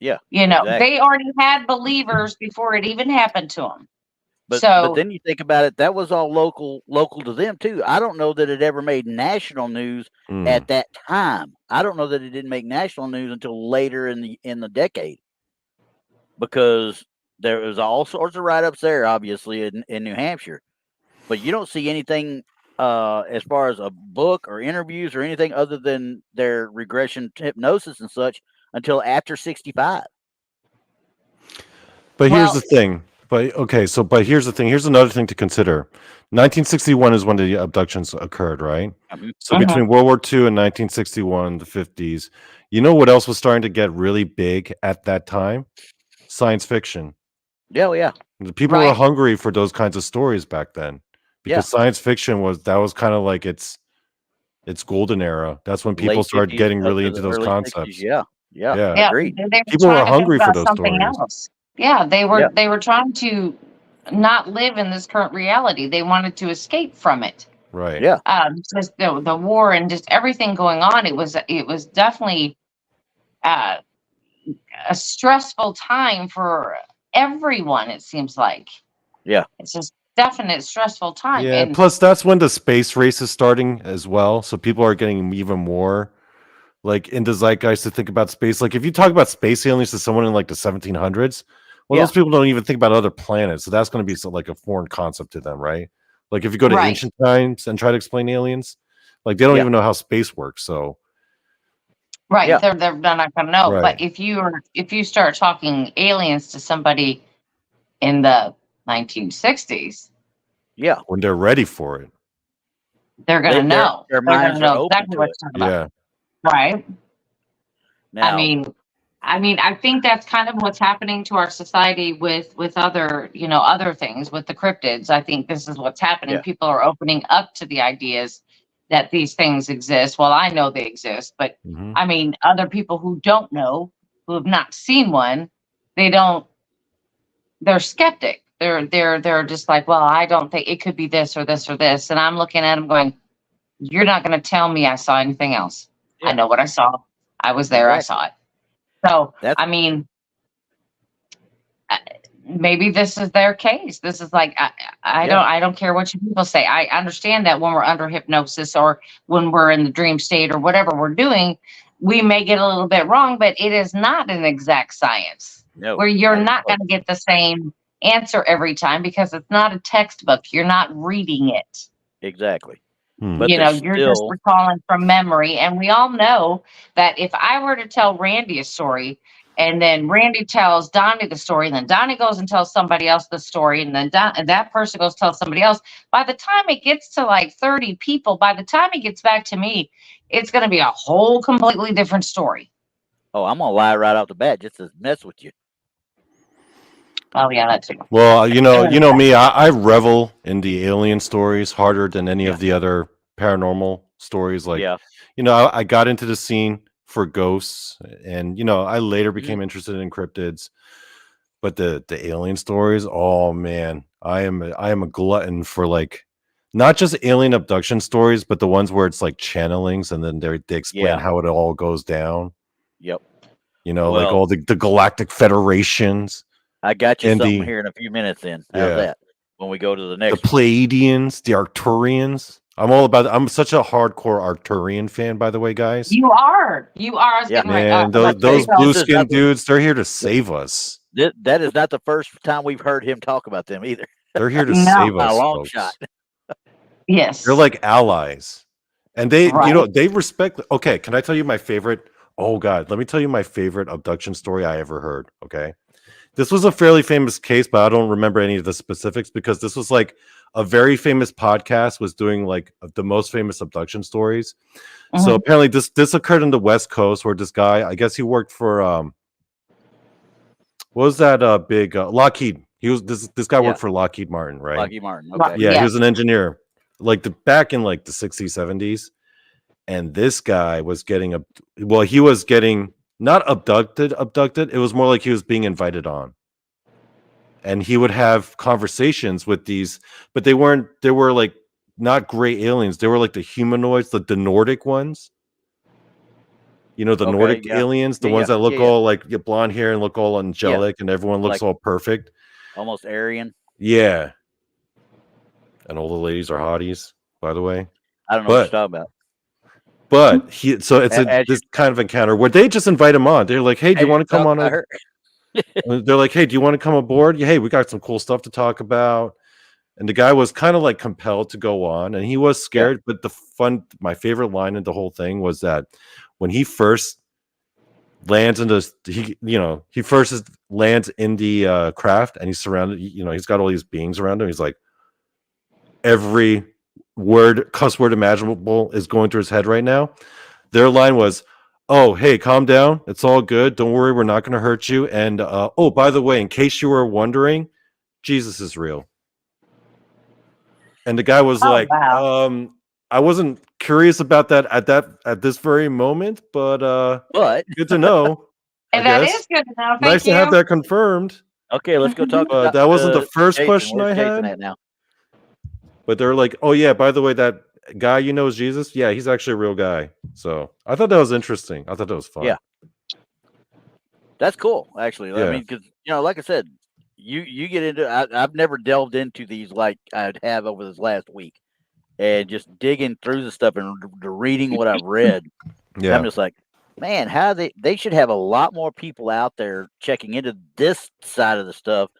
Yeah. Exactly. They already had believers before it even happened to them. But then you think about it, that was all local to them too. I don't know that it ever made national news at that time. I don't know that it didn't make national news until later in the decade, because there was all sorts of write-ups there, obviously, in New Hampshire. But you don't see anything as far as a book or interviews or anything other than their regression hypnosis and such until after 65. But here's the thing. But here's the thing. Here's another thing to consider. 1961 is when the abductions occurred, right? Mm-hmm. So between World War II and 1961, the 50s, you know what else was starting to get really big at that time? Science fiction. Yeah. People were hungry for those kinds of stories back then, because science fiction was kind of like its golden era. That's when people started getting really into those concepts. 60s, yeah. Agreed. People were hungry for those stories. Else. Yeah, they were trying to not live in this current reality. They wanted to escape from it. Right. Yeah. Just the war and just everything going on. It was definitely a stressful time for everyone, it seems like. Yeah. It's just definite stressful time. Yeah. And plus, that's when the space race is starting as well. So people are getting even more like into zeitgeist to think about space. Like if you talk about space aliens to someone in like the 1700s, well, those people don't even think about other planets. So that's going to be like a foreign concept to them, right? Like if you go to ancient times and try to explain aliens, like they don't even know how space works. So they're not going to know. But if you start talking aliens to somebody in the 1960s, Yeah, when they're ready for it. they're going to know. Their They're going minds to are know open exactly to what it. you're talking about. Yeah. Right? Now, I mean, I think that's kind of what's happening to our society with other, other things with the cryptids. I think this is what's happening. Yeah. People are opening up to the ideas that these things exist. Well, I know they exist, but Mhm. I mean, other people who don't know, who have not seen one, they're skeptic. They're just like, well, I don't think it could be this or this or this. And I'm looking at them going, you're not going to tell me I saw anything else. I Yeah. know what I saw. I was there. I Exactly. saw it. So, That's I mean, maybe this is their case. This is like, I don't care what you people say. I understand that when we're under hypnosis or when we're in the dream state or whatever we're doing, we may get a little bit wrong, but it is not an exact science no, where you're not not close. going to get the same answer every time because it's not a textbook. You're not reading it. Exactly. Hmm. But You're there's just still recalling from memory. And we all know that if I were to tell Randy a story, and then Randy tells Donny the story, and then Donny goes and tells somebody else the story, and then and that person goes tell somebody else. By the time it gets to like 30 people, by the time it gets back to me, it's going to be a whole completely different story. oh, I'm gonna lie right off the bat just to mess with you. Oh yeah, that's it. Well, you know me. I revel in the alien stories harder than any Yeah. of the other paranormal stories. Like, Yeah. I got into the scene for ghosts, and I later became interested in cryptids. But the alien stories, oh man, I am a glutton for like not just alien abduction stories, but the ones where it's like channelings, and then they explain Yeah. how it all goes down. Yep. Like Well, all the galactic federations I got you and something here in a few minutes then. How's yeah. that? When we go to the the next one. Pleiadians, the Arcturians. I'm such a hardcore Arcturian fan, by the way, guys. You are. I was Yeah. getting right. Man, about to those say, blue This is skin not the- dudes, they're here to save us. That is not the first time we've heard him talk about them either. They're here to No. save By us, a long folks. shot. yes. They're like allies. And they, Right. they respect. Okay, can I tell you my favorite? Oh, God. Let me tell you my favorite abduction story I ever heard. Okay. This was a fairly famous case, but I don't remember any of the specifics because this was like a very famous podcast was doing like the most famous abduction stories. So apparently this occurred on the West Coast where this guy, I guess he worked for what was that big Lockheed? He was this guy worked for Lockheed Martin, right? Lockheed Martin. Okay. Yeah, he was an engineer, like back in like the 60s, 70s. And this guy was getting he was getting not abducted. It was more like he was being invited on. And he would have conversations with these, but they were like not gray aliens. They were like the humanoids, the Nordic ones. The Nordic aliens, the ones that look all like get blonde hair and look all angelic and everyone looks Like all perfect. almost Aryan. Yeah. And all the ladies are hotties, by the way. I don't know what you're talking about. But it's this kind of encounter where they just invite him on. They're like, hey, do you want to come on? They're like, hey, do you want to come aboard? Yeah, hey, we got some cool stuff to talk about. And the guy was kind of like compelled to go on, and he was scared. Yeah. But my favorite line in the whole thing was that when he first lands in lands in the craft, and he's surrounded. He's got all these beings around him. He's like, every cuss word imaginable is going through his head right now. Their line was, oh, hey, calm down. It's all good. Don't worry. We're not going to hurt you. And, oh, by the way, in case you were wondering, Jesus is real. And the guy was wow. I wasn't curious about that at this very moment, but good to know. And that is good to know. Nice to have that confirmed. Okay, let's go talk about that wasn't the first Jason. question Where's I Jason had. at now? But they're like, oh yeah, by the way, that guy is Jesus. Yeah, he's actually a real guy. So I thought that was interesting. I thought that was fun. Yeah, that's cool. Actually, yeah. I mean, because like I said, you get into. I've never delved into these like I have over this last week, and just digging through the stuff and reading what I've read. Yeah, I'm just like, man, how they should have a lot more people out there checking into this side of the stuff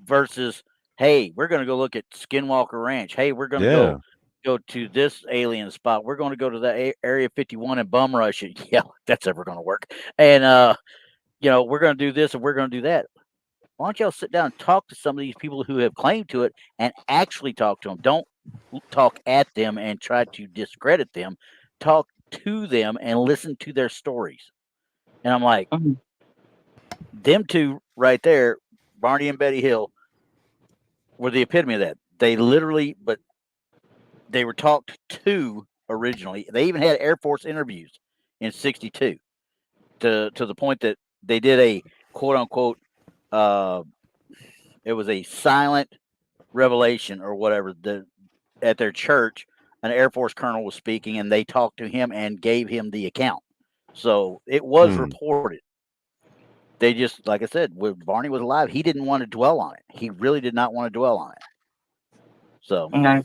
versus, hey, we're going to go look at Skinwalker Ranch. Hey, we're going to go to this alien spot. We're going to go to the Area 51 and bum rush it. Yeah, that's ever going to work. And we're going to do this and we're going to do that. why don't y'all sit down and talk to some of these people who have claimed to it and actually talk to them? Don't talk at them and try to discredit them. Talk to them and listen to their stories. And I'm like, them two right there, Barney and Betty Hill, were the epitome of that. They literally, but they were talked to originally. They even had Air Force interviews in '62 to the point that they did a quote unquote, it was a silent revelation or whatever. At their church, an Air Force colonel was speaking, and they talked to him and gave him the account. So it was reported. They just, like I said, when Barney was alive, he didn't want to dwell on it. He really did not want to dwell on it. So, nice.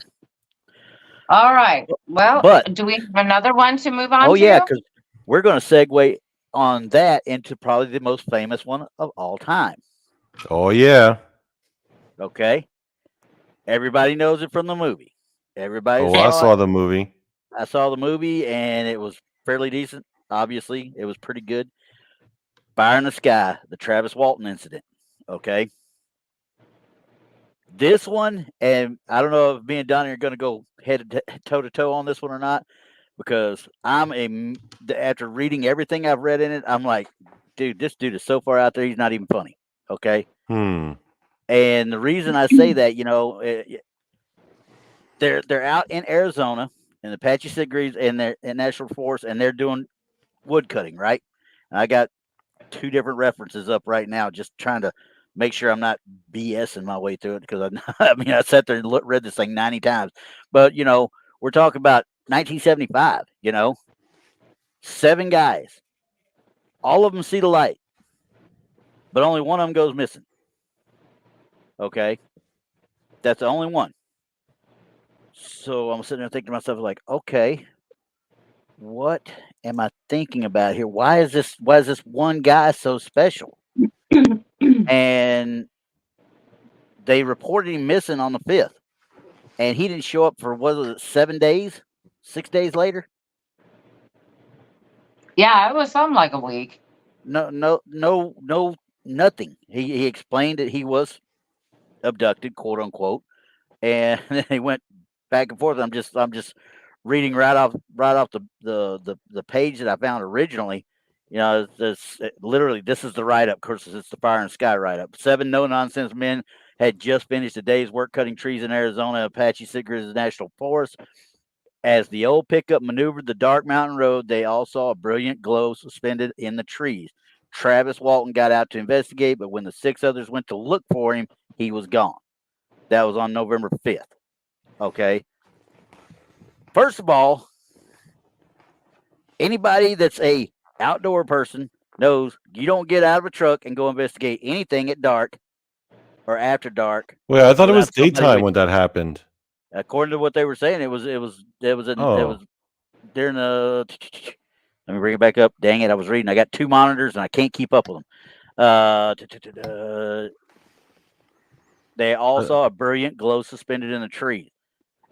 All right. Well, but do we have another one to move on? Oh to? yeah, because we're going to segue on that into probably the most famous one of all time. Oh yeah. Okay. Everybody knows it from the movie. Everybody. I saw the movie. I saw the movie, and it was fairly decent. Obviously, it was pretty good. Fire in the Sky, the Travis Walton incident. Okay. This one, and I don't know if me and Donny are going to go head toe to toe on this one or not, because after reading everything I've read in it, I'm like, dude, this dude is so far out there, he's not even funny. Okay. And the reason I say that, they're out in Arizona in the Apache Sigrid and they're in National Forest, and they're doing wood cutting, right? And I got 2 different references up right now, just trying to make sure I'm not BSing my way through it, because I sat there and read this thing 90 times. But we're talking about 1975. 7 guys, all of them see the light, but only one of them goes missing. Okay, that's the only one. So I'm sitting there thinking to myself, like, okay, what am I thinking about here? Why is this one guy so special? And they reported him missing on the 5th, and he didn't show up for, what was it, 7 days, 6 days later? Yeah, it was something like a week. No, nothing. He explained that he was abducted, quote unquote, and then he went back and forth. I'm just reading right off the page that I found originally. Literally, this is the write-up. Of course, it's the Fire and Sky write-up. 7 no-nonsense men had just finished a day's work cutting trees in Arizona, Apache Sigrid National Forest. As the old pickup maneuvered the dark mountain road, they all saw a brilliant glow suspended in the trees. Travis Walton got out to investigate, but when the 6 others went to look for him, he was gone. That was on November 5th. Okay. First of all, anybody that's a outdoor person knows you don't get out of a truck and go investigate anything at dark or after dark. Wait, I thought it was daytime when that happened. According to what they were saying, it was during the. Let me bring it back up. Dang it, I was reading. I got 2 monitors and I can't keep up with them. They all saw a brilliant glow suspended in the tree.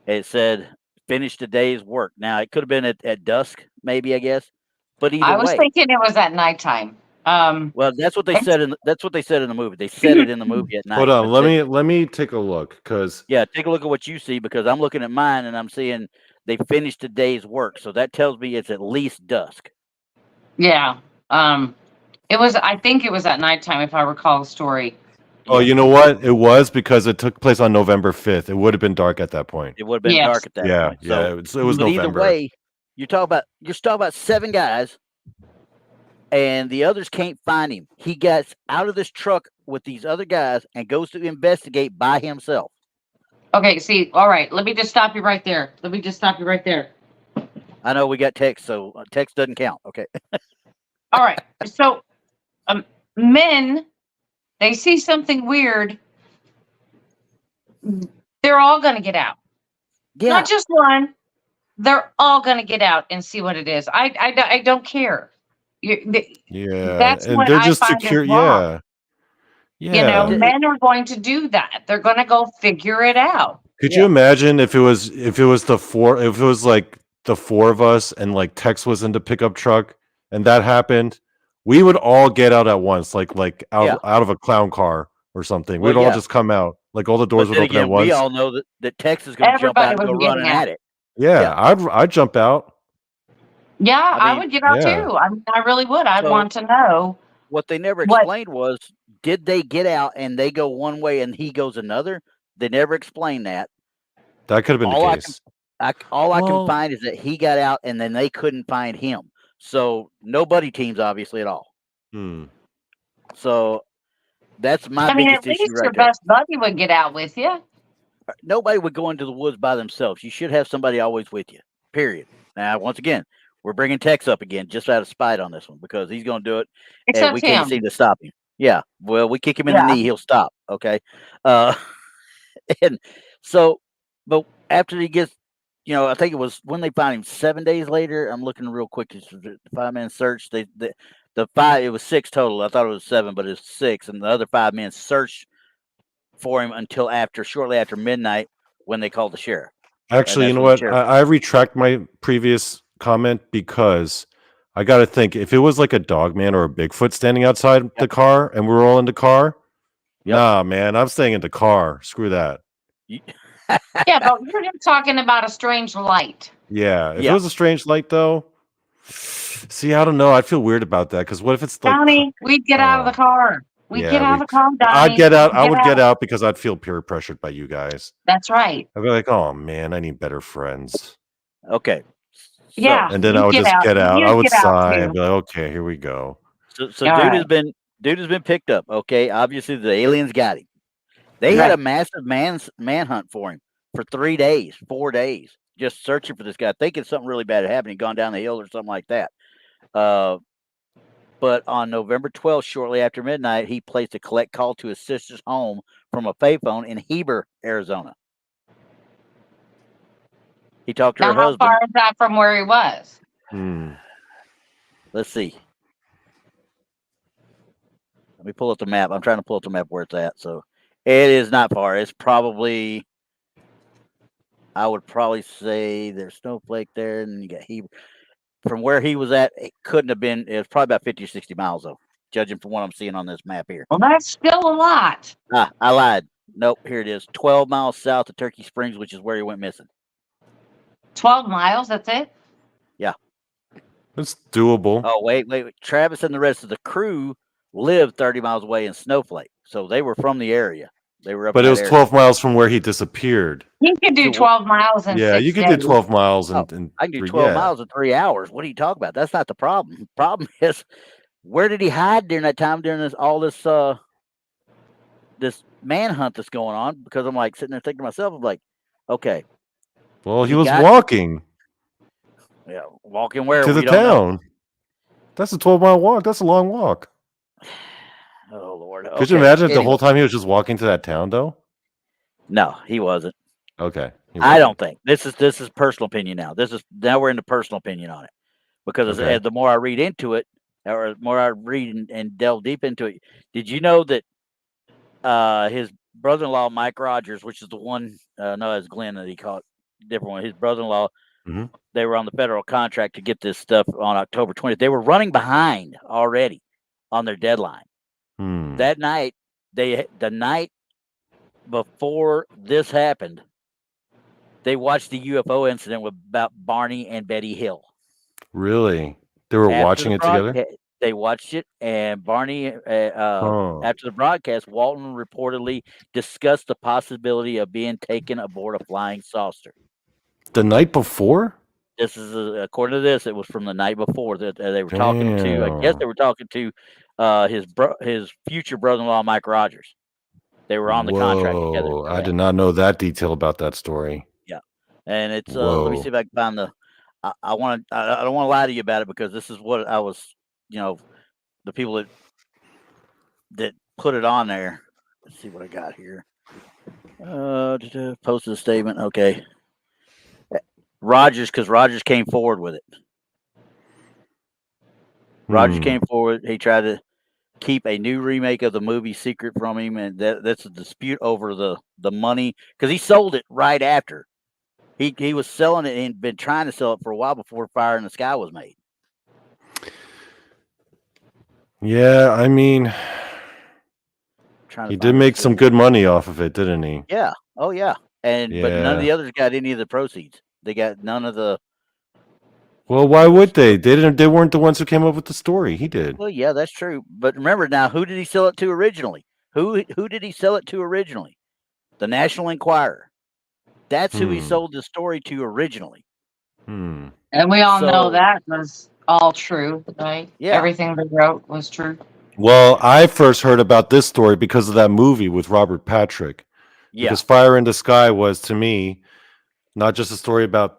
It said, finished a day's work. Now, it could have been at dusk, maybe, I guess. But either way. I was thinking it was at nighttime. Well, that's what they said in the movie. They said it in the movie at night. Hold on, let me take a look, because take a look at what you see, because I'm looking at mine and I'm seeing they finished a day's work. So that tells me it's at least dusk. Yeah. I think it was at nighttime, if I recall the story. Oh, you know what? It was, because it took place on November 5th. It would have been dark at that point. It would have been dark at that point. So, it was November. Either way, you're talking about 7 guys, and the others can't find him. He gets out of this truck with these other guys and goes to investigate by himself. Okay, see, all right. Let me just stop you right there. I know we got text, so text doesn't count. Okay. All right. So, men, they see something weird, they're all going to get out. Yeah. Not just one. They're all going to get out and see what it is. I don't care. That's and what they're I just find secure. is wrong. Yeah. Men are going to do that. They're going to go figure it out. Could you imagine if it was like the 4 of us and like Tex was in the pickup truck and that happened? We would all get out at once, like out of a clown car, or something. Well, We'd all yeah. just come out. Like all the doors But would then open at again, once. we all know that Tex is going to jump out Everybody and go would be running getting out. at it. Yeah, I'd jump out. Yeah, I I mean, would get out yeah. too. I mean, I really would. I'd So- want to know. What they never What- explained was, did they get out and they go one way and he goes another? They never explained that. That could have been All the I case. I Well- can find is that he got out and then they couldn't find him. So no buddy teams, obviously, at all. Hmm. So that's my I mean, biggest at least issue your right there. best buddy would get out with you. Nobody would go into the woods by themselves. You should have somebody always with you. Period. Now, once again, we're bringing Tex up again just out of spite on this one because he's going to do it, and Except we can't him. seem to stop him. Yeah. Well, we kick him in Yeah. the knee, he'll stop. Okay. And so, but after he gets, I think it was when they found him 7 days later. I'm looking real quick. It's the 5-man search. The 5. It was 6 total. I thought it was 7, but it's 6, and the other 5 men searched for him until shortly after midnight when they called the sheriff. Actually, you know what? I retract my previous comment because I got to think if it was like a dog man or a Bigfoot standing outside the car and we're all in the car, nah, man, I'm staying in the car. Screw that. Yeah, but we're just talking about a strange light. Yeah, if it was a strange light, though, see, I don't know. I'd feel weird about that because what if it's like Donny, we'd get out of the car. We'd get out of the car, Donny. I'd get out. I would get out because I'd feel peer pressured by you guys. That's right. I'd be like, oh man, I need better friends. Okay. Yeah. And then I would just get out. I would sigh and be like, okay, here we go. So dude has been picked up. Okay. Obviously the aliens got him. They had a massive manhunt for him for 3 days, 4 days, just searching for this guy, thinking something really bad had happened. He'd gone down the hill or something like that. But on November 12th, shortly after midnight, he placed a collect call to his sister's home from a payphone in Heber, Arizona. He talked to her husband. How far is that from where he was? Let's see. Let me pull up the map. I'm trying to pull up the map where it's at. So it is not far. It's probably, I would probably say there's Snowflake there, and you got Heber. From where he was at, it couldn't have been. It was probably about 50 or 60 miles, though, judging from what I'm seeing on this map here. Well, that's still a lot. I lied. Nope, here it is. 12 miles south of Turkey Springs, which is where he went missing. 12 miles, that's it? Yeah. It's doable. Oh, wait. Travis and the rest of the crew lived 30 miles away in Snowflake, so they were from the area. They were up. But it was 12 miles from where he disappeared. You could do 12 miles in 6 days. You could do 12 miles in I can do 12 miles in 3 hours. What are you talking about? That's not the problem. The problem is, where did he hide during that time, during this manhunt that's going on? Because I'm like sitting there thinking to myself, I'm like, okay. Well, he was walking. Yeah, walking where? To the town. That's a 12-mile walk. That's a long walk. Oh, Lord. Could you imagine if the whole time he was just walking to that town, though? No, he wasn't. Okay. I don't think. This is personal opinion now. Now we're into personal opinion on it. Because as the more I read into it, or the more I read and delve deep into it, did you know that his brother-in-law, Mike Rogers, which is the one, no, it's Glenn that he called, different one, his brother-in-law, they were on the federal contract to get this stuff on October 20th. They were running behind already on their deadline. That night, the night before this happened, they watched the UFO incident about Barney and Betty Hill. Really? They were watching it together? They watched it, and Barney, after the broadcast, Walton reportedly discussed the possibility of being taken aboard a flying saucer. The night before? This is according to this. It was from the night before that they were talking to. I guess they were talking to his future brother-in-law, Mike Rogers. They were on the contract together. I did not know that detail about that story. Yeah, and it's let me see if I can find the. I don't want to lie to you about it because this is what I was. The people that put it on there. Let's see what I got here. Posted a statement. Okay. Because Rogers came forward with it. Rogers came forward. He tried to keep a new remake of the movie secret from him, and that's a dispute over the money because he sold it right after. He was selling it and been trying to sell it for a while before Fire in the Sky was made. Yeah, I mean, trying to He find did the make some source. good money off of it, didn't he? Yeah. Oh yeah. But none of the Yeah. others got any of the proceeds. They got none of the. Well, why would they? They weren't the ones who came up with the story. He did. Well, yeah, that's true. But remember now, who did he sell it to originally? Who did he sell it to originally? The National Enquirer. That's who he Hmm. sold the story to originally. Hmm. And we all know So that was all true, right? yeah, Everything they wrote was true. Well, I first heard about this story because of that movie with Robert Patrick. yeah, Because Fire in the Sky was, to me, not just a story about,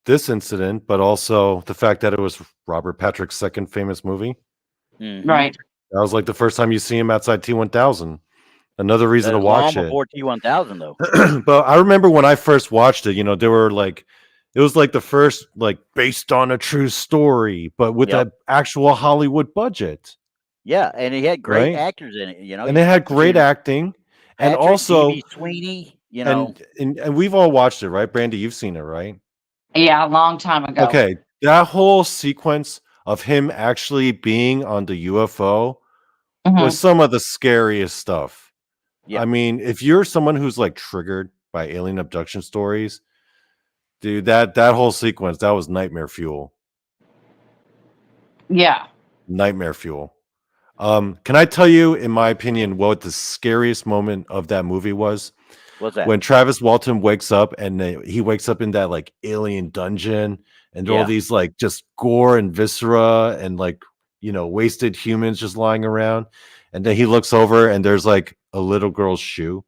this incident, but also the fact that it was Robert Patrick's second famous movie. mm-hmm. Right. That was like the first time you see him outside T1000. Another reason That to was long watch it. before T1000 though. But I remember when I first watched it, they were like, it was like the first, like, based on a true story, but with Yep. an actual Hollywood budget, Yeah, and he had great right? actors in it. And they had great Jimmy acting, and Patrick, also, D.B. Sweeney. and we've all watched it, right? Brandy, you've seen it, right? Yeah, a long time ago. Okay, that whole sequence of him actually being on the UFO Mhm. was some of the scariest stuff. Yeah. I mean, if you're someone who's like triggered by alien abduction stories, dude, that whole sequence, that was nightmare fuel. Yeah. Nightmare fuel. Can I tell you, in my opinion, what the scariest moment of that movie was? What's that? When Travis Walton wakes up and he wakes up in that like alien dungeon and all Yeah. these like just gore and viscera and like, wasted humans just lying around. And then he looks over and there's like a little girl's shoe.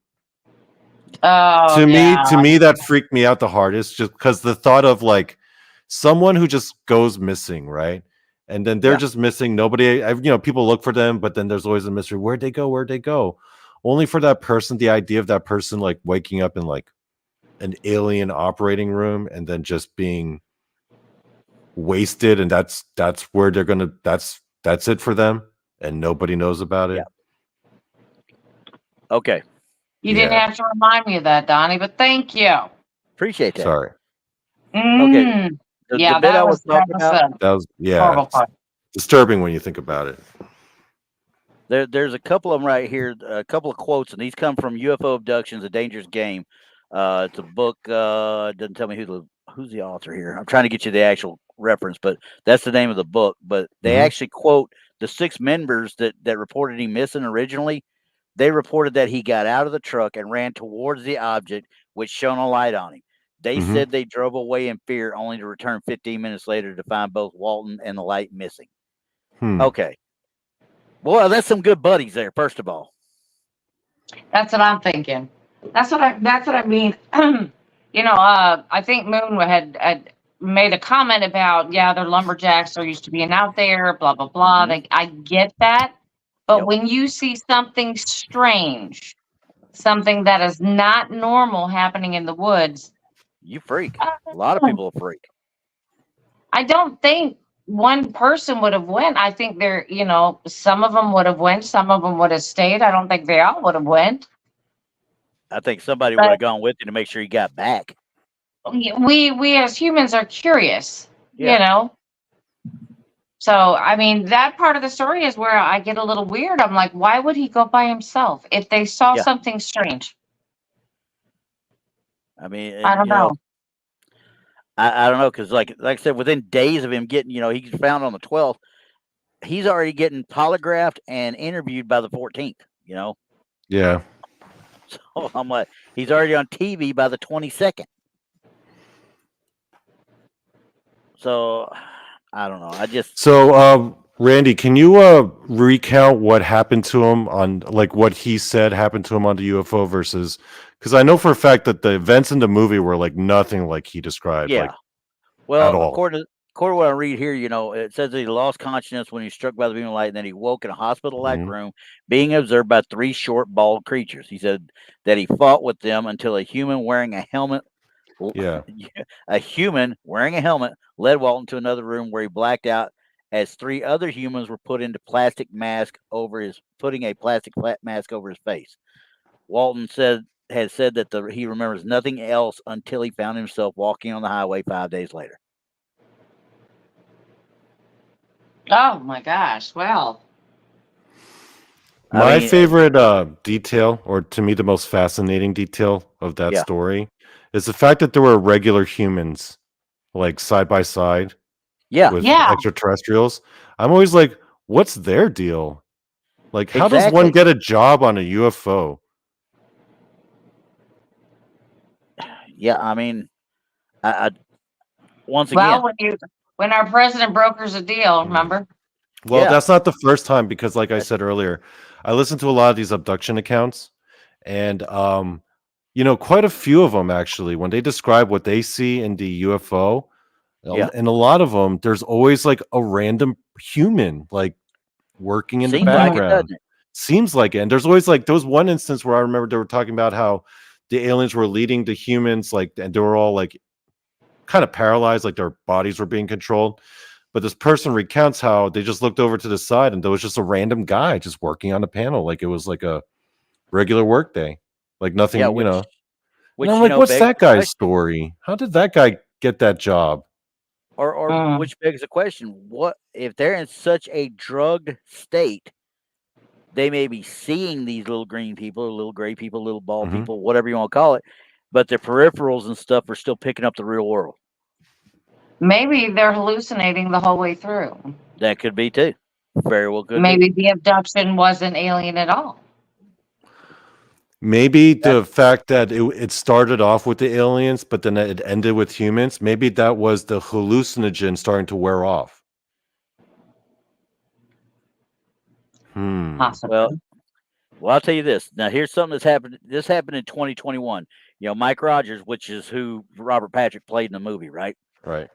Oh, To yeah. me, that freaked me out the hardest, just because the thought of like someone who just goes missing, right? And then they're Yeah. just missing. Nobody, people look for them, but then there's always a mystery. Where'd they go? Where'd they go? Only for that person, the idea of that person like waking up in like an alien operating room and then just being wasted, and that's where they're gonna. That's it for them, and nobody knows about it. Yeah. Okay. You didn't have to remind me of that, Donnie, but thank you. Appreciate that. Sorry. Okay. Yeah, the bit I was talking about. That was horrible part. Disturbing when you think about it. There's a couple of them right here, a couple of quotes, and these come from UFO Abductions: A Dangerous Game. It's a book. Doesn't tell me who's the author here. I'm trying to get you the actual reference, but that's the name of the book. But they actually quote the 6 members that reported him missing originally. They reported that he got out of the truck and ran towards the object, which shone a light on him. They said they drove away in fear, only to return 15 minutes later to find both Walton and the light missing. Okay. Well, that's some good buddies there, first of all. That's what I'm thinking. That's what I mean. I think Moon had made a comment about, they're lumberjacks, they're used to being out there, blah, blah, blah. I get that. But when you see something strange, something that is not normal happening in the woods, you freak. A lot of people freak. I don't think one person would have went. I think some of them would have went, some of them would have stayed. I don't think they all would have went. I think somebody would have gone with you to make sure he got back. We as humans are curious, So, I mean, that part of the story is where I get a little weird. I'm like, why would he go by himself if they saw something strange? I mean, I don't know. I don't know, because like I said, within days of him getting, he's found on the 12th, he's already getting polygraphed and interviewed by the 14th, Yeah. So I'm like, he's already on TV by the 22nd. So I don't know. So, Randy, can you recount what happened to him on, like, what he said happened to him on the UFO versus, because I know for a fact that the events in the movie were like nothing like he described. Yeah. Like, well, at all. according to what I read here, it says that he lost consciousness when he was struck by the beam of light, and then he woke in a hospital-like room, being observed by 3 short, bald creatures. He said that he fought with them until a human wearing a helmet. Yeah. A human wearing a helmet led Walton to another room where he blacked out as 3 other humans were putting a plastic mask over his face. Walton has said that he remembers nothing else until he found himself walking on the highway 5 days later. Oh my gosh! Well, My favorite detail, or to me the most fascinating detail of that story, is the fact that there were regular humans, like side by side, with extraterrestrials. I'm always like, what's their deal? Like, how does one get a job on a UFO? Yeah, I mean, I once again. Well, when our president brokers a deal, remember? Well, that's not the first time, because like I said earlier, I listen to a lot of these abduction accounts, and quite a few of them actually, when they describe what they see in the UFO, and a lot of them, there's always like a random human like working in the background. Seems like it. And there's always like, there was one instance where I remember they were talking about how the aliens were leading the humans, like, and they were all like kind of paralyzed, like their bodies were being controlled. But this person recounts how they just looked over to the side and there was just a random guy just working on a panel, like it was like a regular work day, like nothing, Which, and I'm like, what's that guy's story? How did that guy get that job? Or which begs the question: what if they're in such a drugged state? They may be seeing these little green people, or little gray people, little bald people, whatever you want to call it, but their peripherals and stuff are still picking up the real world. Maybe they're hallucinating the whole way through. That could be too. Very well could Maybe be. the abduction wasn't alien at all. Maybe the fact that it started off with the aliens, but then it ended with humans, maybe that was the hallucinogen starting to wear off. Well, I'll tell you this. Now, here's something that's happened. This happened in 2021. Mike Rogers, which is who Robert Patrick played in the movie, right? Right.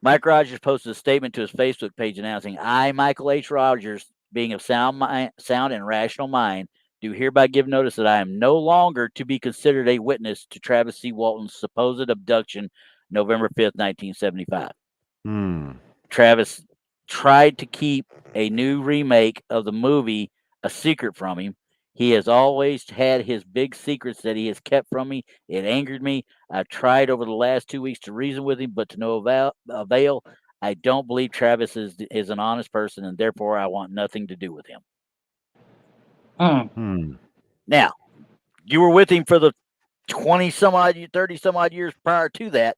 Mike Rogers posted a statement to his Facebook page announcing, "I, Michael H. Rogers, being of sound and rational mind, do hereby give notice that I am no longer to be considered a witness to Travis C. Walton's supposed abduction, November 5th, 1975. Travis tried to keep a new remake of the movie a secret from him. He has always had his big secrets that he has kept from me. It angered me. I've tried over the last 2 weeks to reason with him, but to no avail. I don't believe Travis is an honest person, and therefore I want nothing to do with him." Now, you were with him for the 30 some odd years prior to that,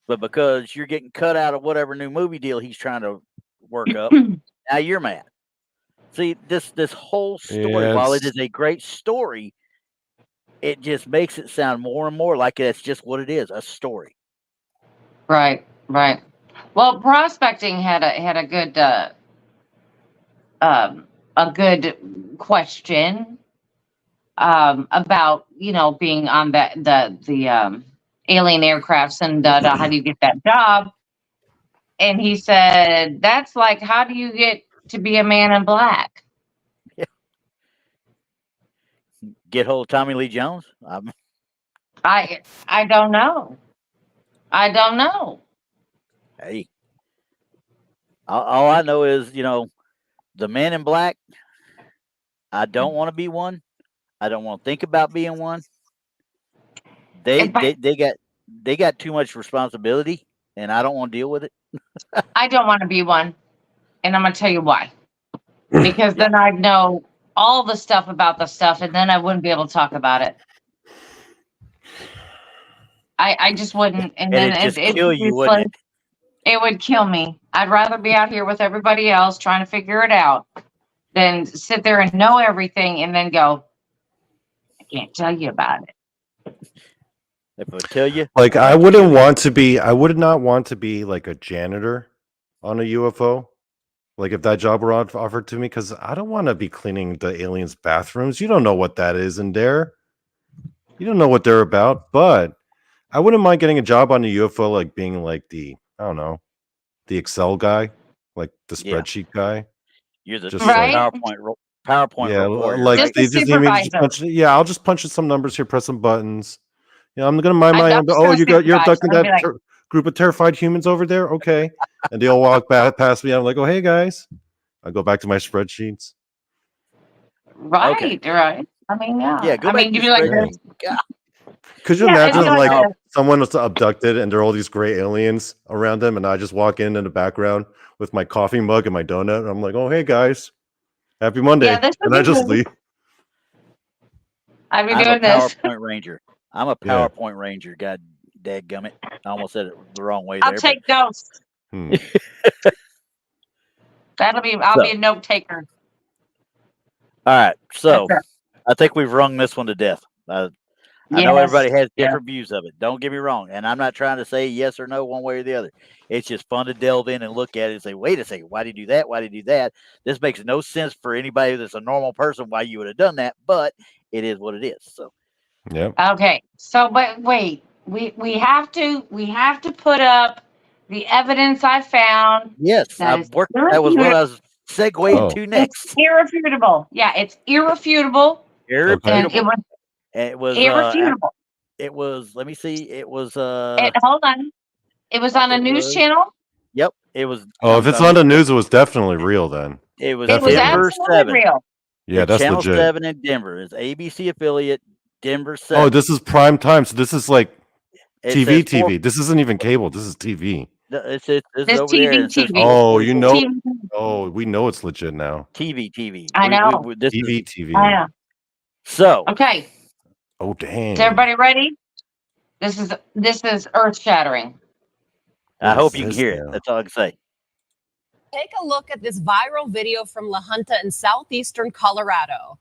but because you're getting cut out of whatever new movie deal he's trying to work up, now you're mad. See, this whole story, while it is a great story, it just makes it sound more and more like it's just what it is, a story. Right. Well, prospecting had a good question about being on the alien aircrafts and how do you get that job? And he said that's like, how do you get to be a man in black? Get hold of Tommy Lee Jones? I don't know. Hey, all I know is the man in black. I don't want to be one. I don't want to think about being one. They got too much responsibility, and I don't want to deal with it. I don't want to be one, and I'm gonna tell you why. Because then I'd know all the stuff about the stuff, and then I wouldn't be able to talk about it. I just wouldn't, and then it'd just kill you, wouldn't it? It would kill me. I'd rather be out here with everybody else trying to figure it out than sit there and know everything and then go, I can't tell you about it. If I tell you, like, I would not want to be like a janitor on a UFO. Like, if that job were offered to me, because I don't want to be cleaning the aliens' bathrooms. You don't know what that is in there. You don't know what they're about. But I wouldn't mind getting a job on a UFO, like being like the Excel guy, like the spreadsheet guy. You're the PowerPoint. Yeah, report. like they just need me to punch. Yeah, I'll just punch in some numbers here, press some buttons. I'm gonna mind my own. Oh, you're abducting that group of terrified humans over there. Okay, and they all walk past me. I'm like, oh, hey guys. I go back to my spreadsheets. Right. I mean, yeah. Go back to your spreadsheets. Could you imagine like someone was abducted and there are all these gray aliens around them, and I just walk in the background with my coffee mug and my donut, and I'm like, oh, hey guys. Happy Monday. Yeah, this and I just leave. I've been I'm doing a this. PowerPoint ranger. I'm a Yeah. PowerPoint ranger. God dadgummit. I almost said it the wrong way I'll there. take notes. Hmm. I'll be a note taker. All right. So That's I think we've wrung this one to death. I know everybody has different views of it. Don't get me wrong. And I'm not trying to say yes or no one way or the other. It's just fun to delve in and look at it and say, wait a second, why did you do that? Why did you do that? This makes no sense for anybody that's a normal person why you would have done that, but it is what it is. So Yep. Okay. So but wait, we have to put up the evidence I found. yes, that was what I was segueing to next. It's irrefutable. Yeah, it's irrefutable. Irrefutable. And it was irrefutable. It was, let me see, it was hold on. It was on a news channel. Yep, it was. Oh, if it's on the news, it was definitely real then. It was Denver absolutely 7. Real. Yeah, that's Channel legit. 7 in Denver. It's ABC affiliate, Denver 7. Oh, this is prime time. So this is like It TV. says This isn't even cable. This is TV. This This over there. TV, It says TV. Oh, you know. TV. Oh, we know it's legit now. TV. I know. This TV. I know. So Okay. Oh, dang. Is everybody ready? This is earth shattering. I hope you can hear it. That's all I can say. Take a look at this viral video from La Junta in southeastern Colorado.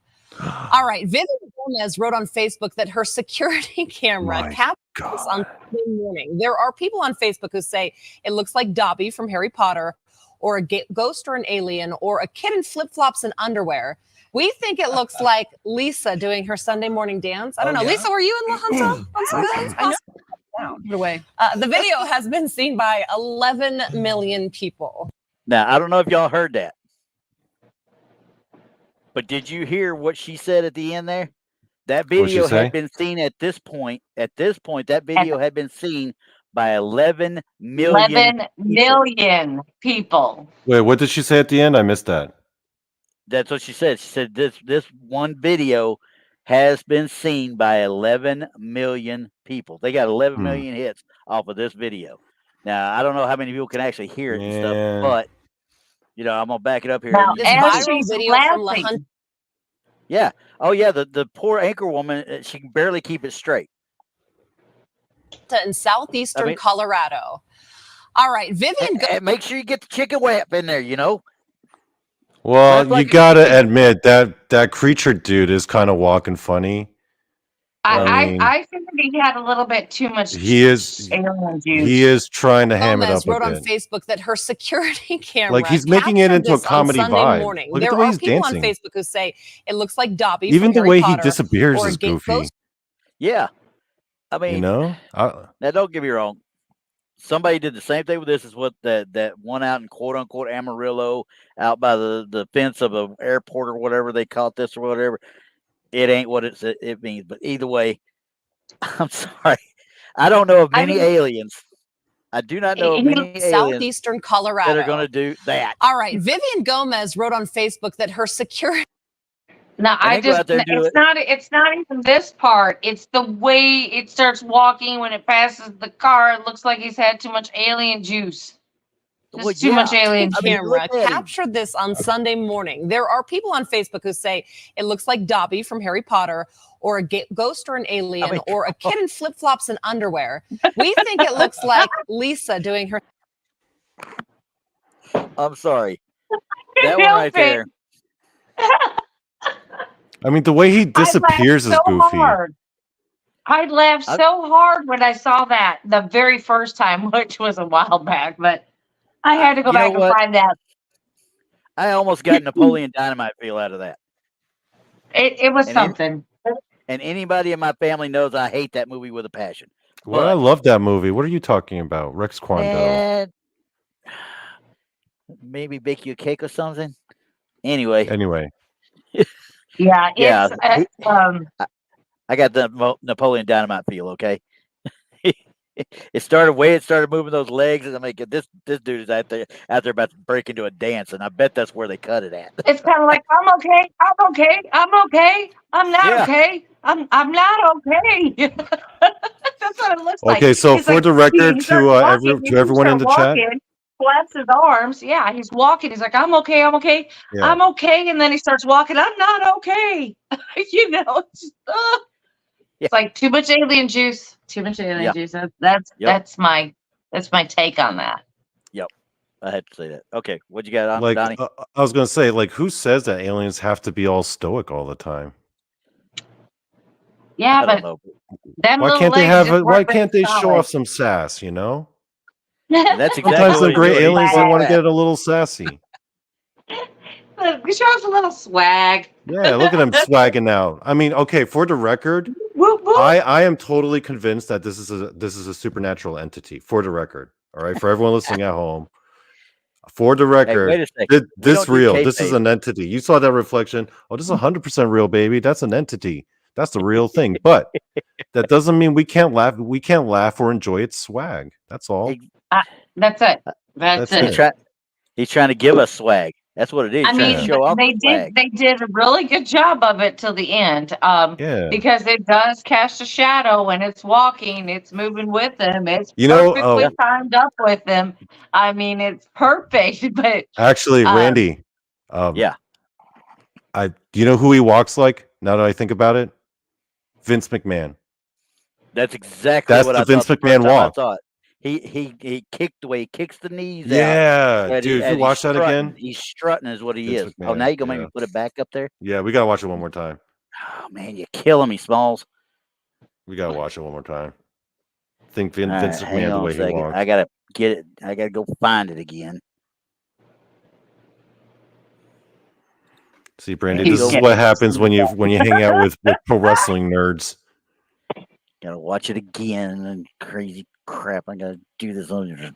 All right, Vivian Gomez wrote on Facebook that her security camera captured this on Sunday morning. There are people on Facebook who say it looks like Dobby from Harry Potter, or a ghost or an alien, or a kid in flip-flops and underwear. We think it looks like Lisa doing her Sunday morning dance. I don't know. Yeah? Lisa, were you in La Junta on Sunday? I know. The video has been seen by 11 million people. Now, I don't know if y'all heard that, but did you hear what she said at the end there? That video had been seen at this point. At this point, that video had been seen by 11 million people. Wait, what did she say at the end? I missed that. That's what she said. She said this one video has been seen by 11 million people. They got 11 million hits off of this video. Now, I don't know how many people can actually hear it and stuff, but I'm gonna back it up here. Now, this viral video from La Junta. Yeah. Oh, yeah. The poor anchor woman, she can barely keep it straight. In southeastern Colorado. All right, Vivian. Make sure you get the chicken wrap in there. Well, you gotta admit that creature dude is kind of walking funny. I think he had a little bit too much. He is trying to ham it up. Wrote on Facebook that her security camera, like he's making it into a comedy vibe. Morning. Look there at the way are he's people dancing. on Facebook who say it looks like Dobby. Even from the way Harry he Potter, disappears is goofy. Yeah, I mean, now don't get me wrong. Somebody did the same thing with this. Is what that one out in quote unquote Amarillo, out by the fence of an airport or whatever they caught this or whatever. It ain't what it means. But either way, I'm sorry. I don't know of many aliens. I do not know of many southeastern Colorado that are going to do that. All right, Vivian Gomez wrote on Facebook that her security. No, it's not even this part. It's the way it starts walking when it passes the car. It looks like he's had too much alien juice. Too much alien camera captured this on Sunday morning. There are people on Facebook who say it looks like Dobby from Harry Potter, or a ghost or an alien, or a kid in flip-flops and underwear. We think it looks like Lisa doing her. I'm sorry. That one right there. I mean, the way he disappears is goofy. I laughed so hard when I saw that the very first time, which was a while back, but I had to go back and find that. I almost got Napoleon Dynamite feel out of that. It was something. And anybody in my family knows I hate that movie with a passion. Well, I love that movie. What are you talking about? Rex Kwando. Maybe bake you a cake or something. Anyway. Yeah. I got the Napoleon Dynamite feel, okay? It started moving those legs, and I'm like, this dude is out there about to break into a dance, and I bet that's where they cut it at. It's kind of like, I'm okay, I'm not okay, I'm not okay. That's what it looks like. Okay, so for the record, to everyone in the chat, flaps his arms. Yeah, he's walking. He's like, I'm okay, I'm okay, Yeah. I'm okay. And then he starts walking, I'm not okay. You know, it's like too much alien juice. Too much alien juice. That's my take on that. Yep. I had to say that. Okay, what you got on, Like, Donnie? I was gonna say, like, who says that aliens have to be all stoic all the time? Yeah, but them why little can't they legs have just it? Why weren't can't they show solid. off some sass? You know, That's exactly sometimes what the great he's doing. aliens they want to get a little sassy. We show us a little swag. Yeah, look at them swagging out. I mean, okay, for the record, Whoop, whoop. I am totally convinced that this is a supernatural entity. For the record, all right, for everyone listening at home, for the record, wait a second. this real. This is kayfabe. an entity. You saw that reflection. Oh, this is 100% real, baby. That's an entity. That's the real thing. But that doesn't mean we can't laugh. We can't laugh or enjoy its swag. That's all. That's it. That's it. He's trying to give us swag. That's what it is. I mean, they did a really good job of it till the end. Because it does cast a shadow when it's walking, it's moving with them, it's perfectly timed up with them. I mean, it's perfect. But actually, Randy, do you know who he walks like? Now that I think about it, Vince McMahon. That's exactly what I Vince thought. McMahon walk. I thought. He kicked the way he kicks the knees out. Yeah, dude, if you watch that again, he's strutting is what he Vince is. McMahon, Now you're gonna make me put it back up there. Yeah, we gotta watch it one more time. Oh man, you're killing me, Smalls. We gotta watch it one more time. Think Vince McMahon the way he walks. I gotta get it. I gotta go find it again. See, Brandi, this is what happens when you hang out with pro wrestling nerds. Gotta watch it again and crazy crap. I gotta do this on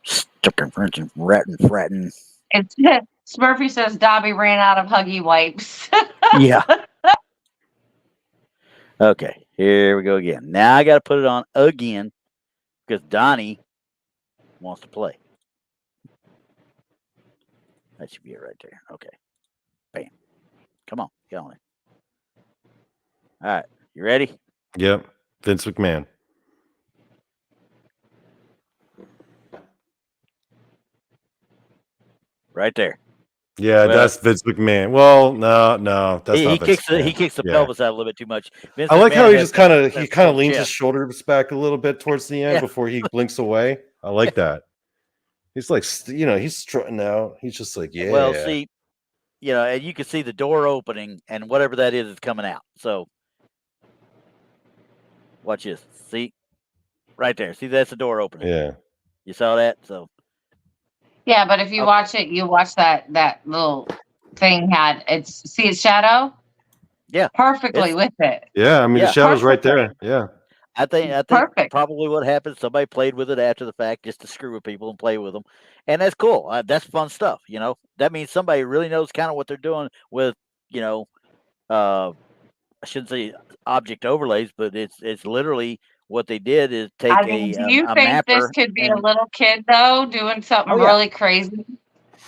stuck in French and fratting. Smurfy says Dobby ran out of Huggy wipes. Yeah. Okay, here we go again. Now I gotta put it on again because Donnie wants to play. That should be it right there. Okay. Bam. Come on, get on it. All right, you ready? Yep. Vince McMahon. Right there. Yeah, that's Vince McMahon. Well, no, that's not Vince McMahon. He kicks the pelvis out a little bit too much. Vince I like McMahon how he just kind of leans his shoulders back a little bit towards the end before he blinks away. I like that. He's like, he's strutting out. He's just like, yeah. Well, see, and you can see the door opening, and whatever that is coming out. So, watch this. See, right there. See, that's the door opening. Yeah. You saw that? So. Yeah, but if you watch it, you watch that little thing see its shadow? Yeah. Perfectly with it. Yeah, I mean the shadow's right there. Yeah. I think probably what happened, somebody played with it after the fact just to screw with people and play with them. And that's cool. That's fun stuff, That means somebody really knows kind of what they're doing with, I shouldn't say object overlays, but it's literally what they did is take do you think this could be a little kid though doing something really crazy?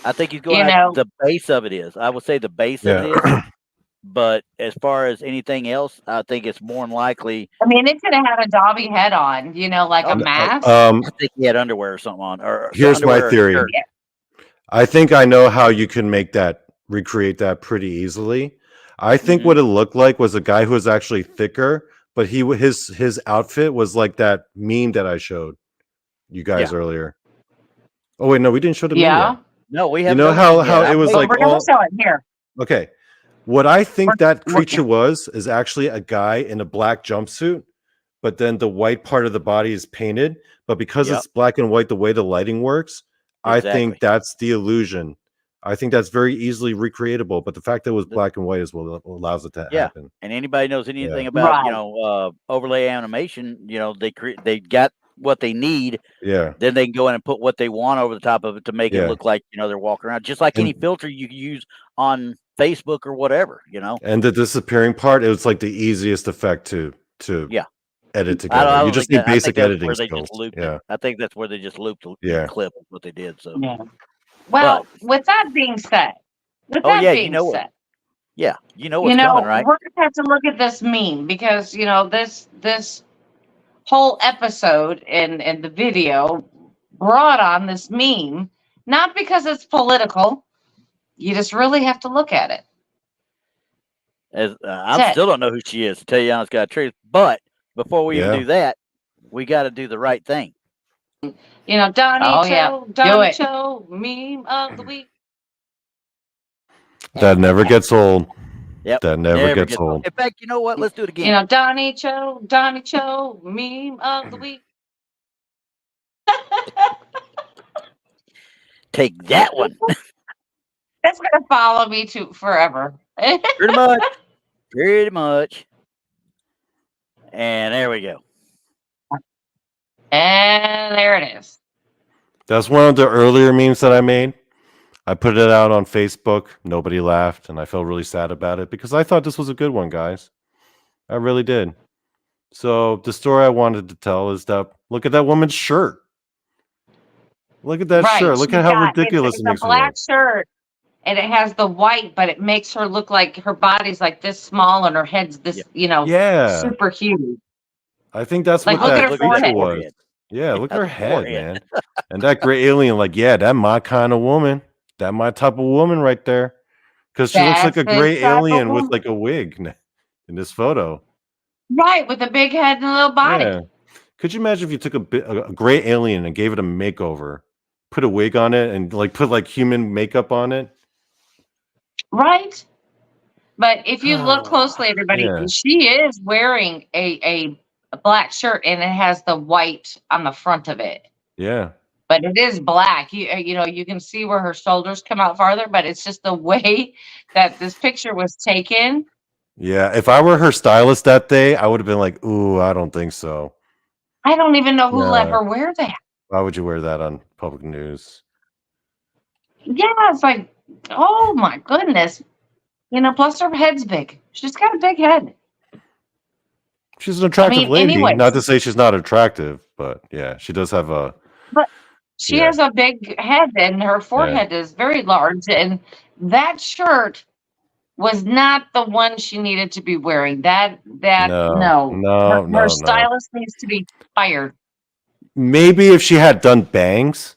I think he's going the base of it is. I would say the base of it is. But as far as anything else, I think it's more than likely. I mean, it could have had a Dobby head on, like a mask. I think he had underwear or something on. Or here's my theory. I think I know how you can recreate that pretty easily. I think what it looked like was a guy who was actually thicker, but his outfit was like that meme that I showed you guys earlier. Oh wait, no, we didn't show the meme yet. No, we have. You know how it was like. We're gonna show it here. Okay. What I think that creature is actually a guy in a black jumpsuit, but then the white part of the body is painted. But because it's black and white, the way the lighting works, I think that's the illusion. I think that's very easily recreatable. But the fact that it was black and white is what allows it to happen. And anybody knows anything about overlay animation, they got what they need. Yeah. Then they can go in and put what they want over the top of it to make it look like they're walking around, just like any filter you can use on Facebook or whatever, And the disappearing part, it was like the easiest effect to edit together. You just need basic editing skills. I think that's where they just looped the clip of what they did. So well, with that being said, you know what's coming, right? We're gonna have to look at this meme because this whole episode and the video brought on this meme Not because it's political. You just really have to look at it. I still don't know who she is, to tell you the honest God truth. But before we even do that, we got to do the right thing. You know, Donny Cho, meme of the week. That never gets old. Yep. That never gets old. In fact, you know what? Let's do it again. You know, Donny Cho, meme of the week. Take that one. That's gonna follow me forever. Pretty much. And there we go. And there it is. That's one of the earlier memes that I made. I put it out on Facebook. Nobody laughed, and I felt really sad about it because I thought this was a good one, guys. I really did. So the story I wanted to tell is that look at that woman's shirt. Look at that shirt. Look at how ridiculous it makes her look. It's a black shirt, and it has the white, but it makes her look like her body's like this small and her head's this, super huge. I think that's like, what that picture was. Yeah, look at her head, man. And that gray alien, like, yeah, that my kind of woman. That my type of woman right there. Because she looks like a gray alien with like a wig in this photo. Right, with a big head and a little body. Yeah. Could you imagine if you took a gray alien and gave it a makeover, put a wig on it, and like put like human makeup on it? Right. But if you look closely, everybody, she is wearing a black shirt, and it has the white on the front of it. Yeah. But it is black. You know, you can see where her shoulders come out farther, but it's just the way that this picture was taken. Yeah, if I were her stylist that day, I would have been like, ooh, I don't think so. I don't even know who let her wear that. Why would you wear that on public news? Yeah, it's like, oh my goodness. You know, plus her head's big. She's got a big head. She's an attractive lady. Not to say she's not attractive, but yeah, she does have a... But she has a big head, and her forehead is very large, and that shirt was not the one she needed to be wearing. Her stylist needs to be fired. Maybe if she had done bangs,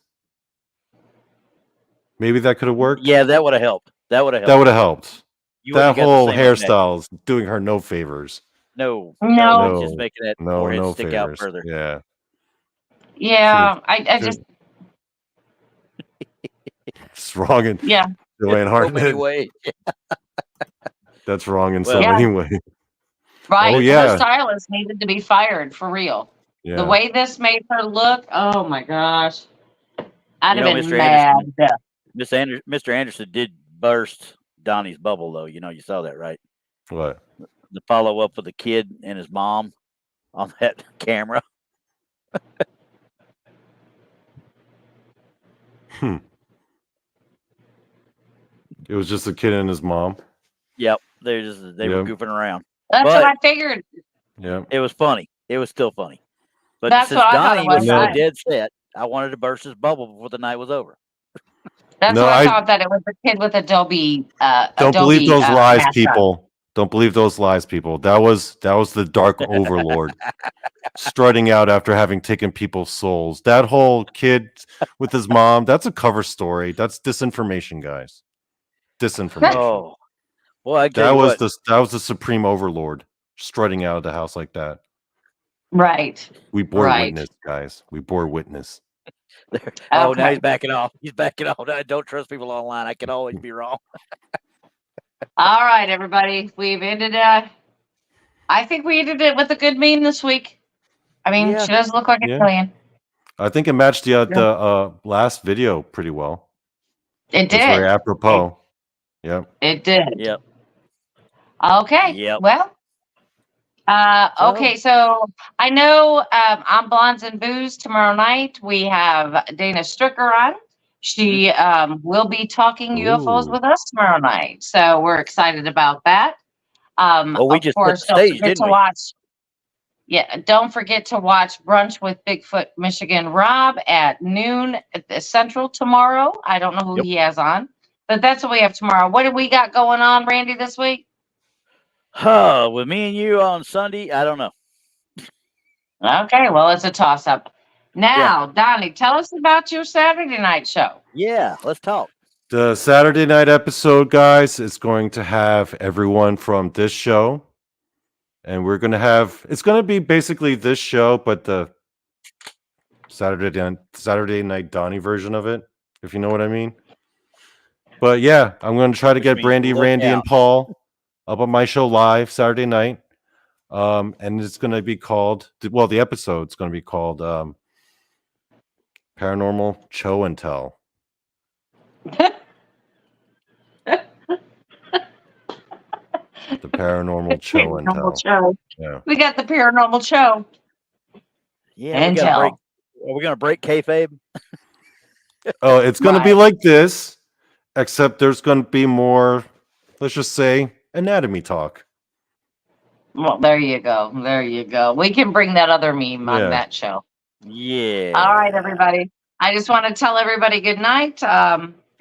maybe that could have worked. Yeah, that would have helped. That would have helped. That whole hairstyle is doing her no favors. No, just making that forehead stick out further. Yeah. Yeah, I just... It's wrong in Joanne Hartnett. That's wrong in so many ways. Right. Oh, yeah. Her stylist needed to be fired for real. Yeah. The way this made her look, oh my gosh. I'd have been mad. Mr. Anderson did burst Donnie's bubble, though. You know, you saw that, right? What? The follow up with the kid and his mom on that camera. It was just a kid and his mom. Yep, they were goofing around. That's what I figured. Yeah, it was funny. It was still funny. But that's since Donnie was so dead set, I wanted to burst his bubble before the night was over. That's what I thought, that it was a kid with Adobe. Don't believe those lies, people. Don't believe those lies, people. That was the Dark Overlord strutting out after having taken people's souls. That whole kid with his mom, that's a cover story. That's disinformation, guys. Disinformation. Oh, well, that was the Supreme Overlord strutting out of the house like that. Right. We bore witness, guys. We bore witness. Now he's backing off. He's backing off. I don't trust people online. I can always be wrong. All right, everybody. We've ended I think we ended it with a good meme this week. I mean, she does look like a alien. I think it matched the last video pretty well. It did. It's very apropos. Yep. It did. Yep. Okay. Yep. Well, okay. So I know on Blondes and Booze tomorrow night, we have Dana Stricker on. She will be talking UFOs with us tomorrow night. So we're excited about that. We just of course, don't forget to watch. Yeah, don't forget to watch Brunch with Bigfoot Michigan Rob at noon at the Central tomorrow. I don't know who he has on, but that's what we have tomorrow. What do we got going on, Randy, this week? With me and you on Sunday, I don't know. Okay, well, it's a toss-up. Now, Donnie, tell us about your Saturday night show. Yeah, let's talk. The Saturday night episode, guys, is going to have everyone from this show. And we're going to have, it's going to be basically this show, but the Saturday night Donnie version of it, if you know what I mean. But yeah, I'm going to try to get Brandi, Randy, and Paul up on my show live Saturday night. And it's going to be called, well, the episode's going to be called Paranormal Show and Tell. The Paranormal Show and Tell. Show. Yeah. We got the Paranormal Show. Yeah, and tell. Are we going to break kayfabe? Oh, it's going to be like this, except there's going to be more, let's just say, anatomy talk. Well, there you go. There you go. We can bring that other meme on that show. Yeah. All right, everybody. I just want to tell everybody good night.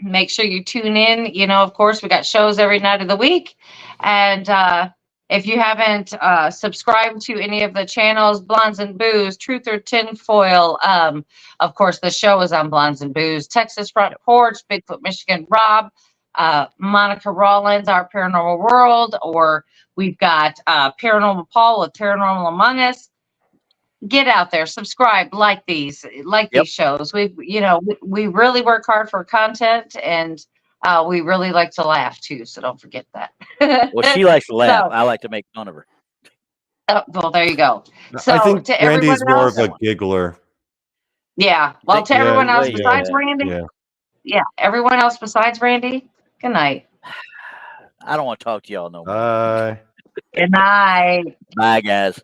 Make sure you tune in. You know, of course, we got shows every night of the week. And if you haven't subscribed to any of the channels, Blondes and Booze, Truth or Tinfoil, of course, the show is on Blondes and Booze, Texas Front Porch, Bigfoot, Michigan, Rob, Monica Rawlins, Our Paranormal World, or we've got Paranormal Paul with Paranormal Among Us. Get out there, subscribe, like these shows. We really work hard for content, and we really like to laugh too. So don't forget that. Well, she likes to laugh. I like to make fun of her. Oh, well, there you go. So I think to Randy's more else, of a giggler. Yeah. Well, to everyone else besides yeah. Randy. Yeah. Everyone else besides Randy. Good night. I don't want to talk to y'all no more. Bye. Good night. Bye, guys.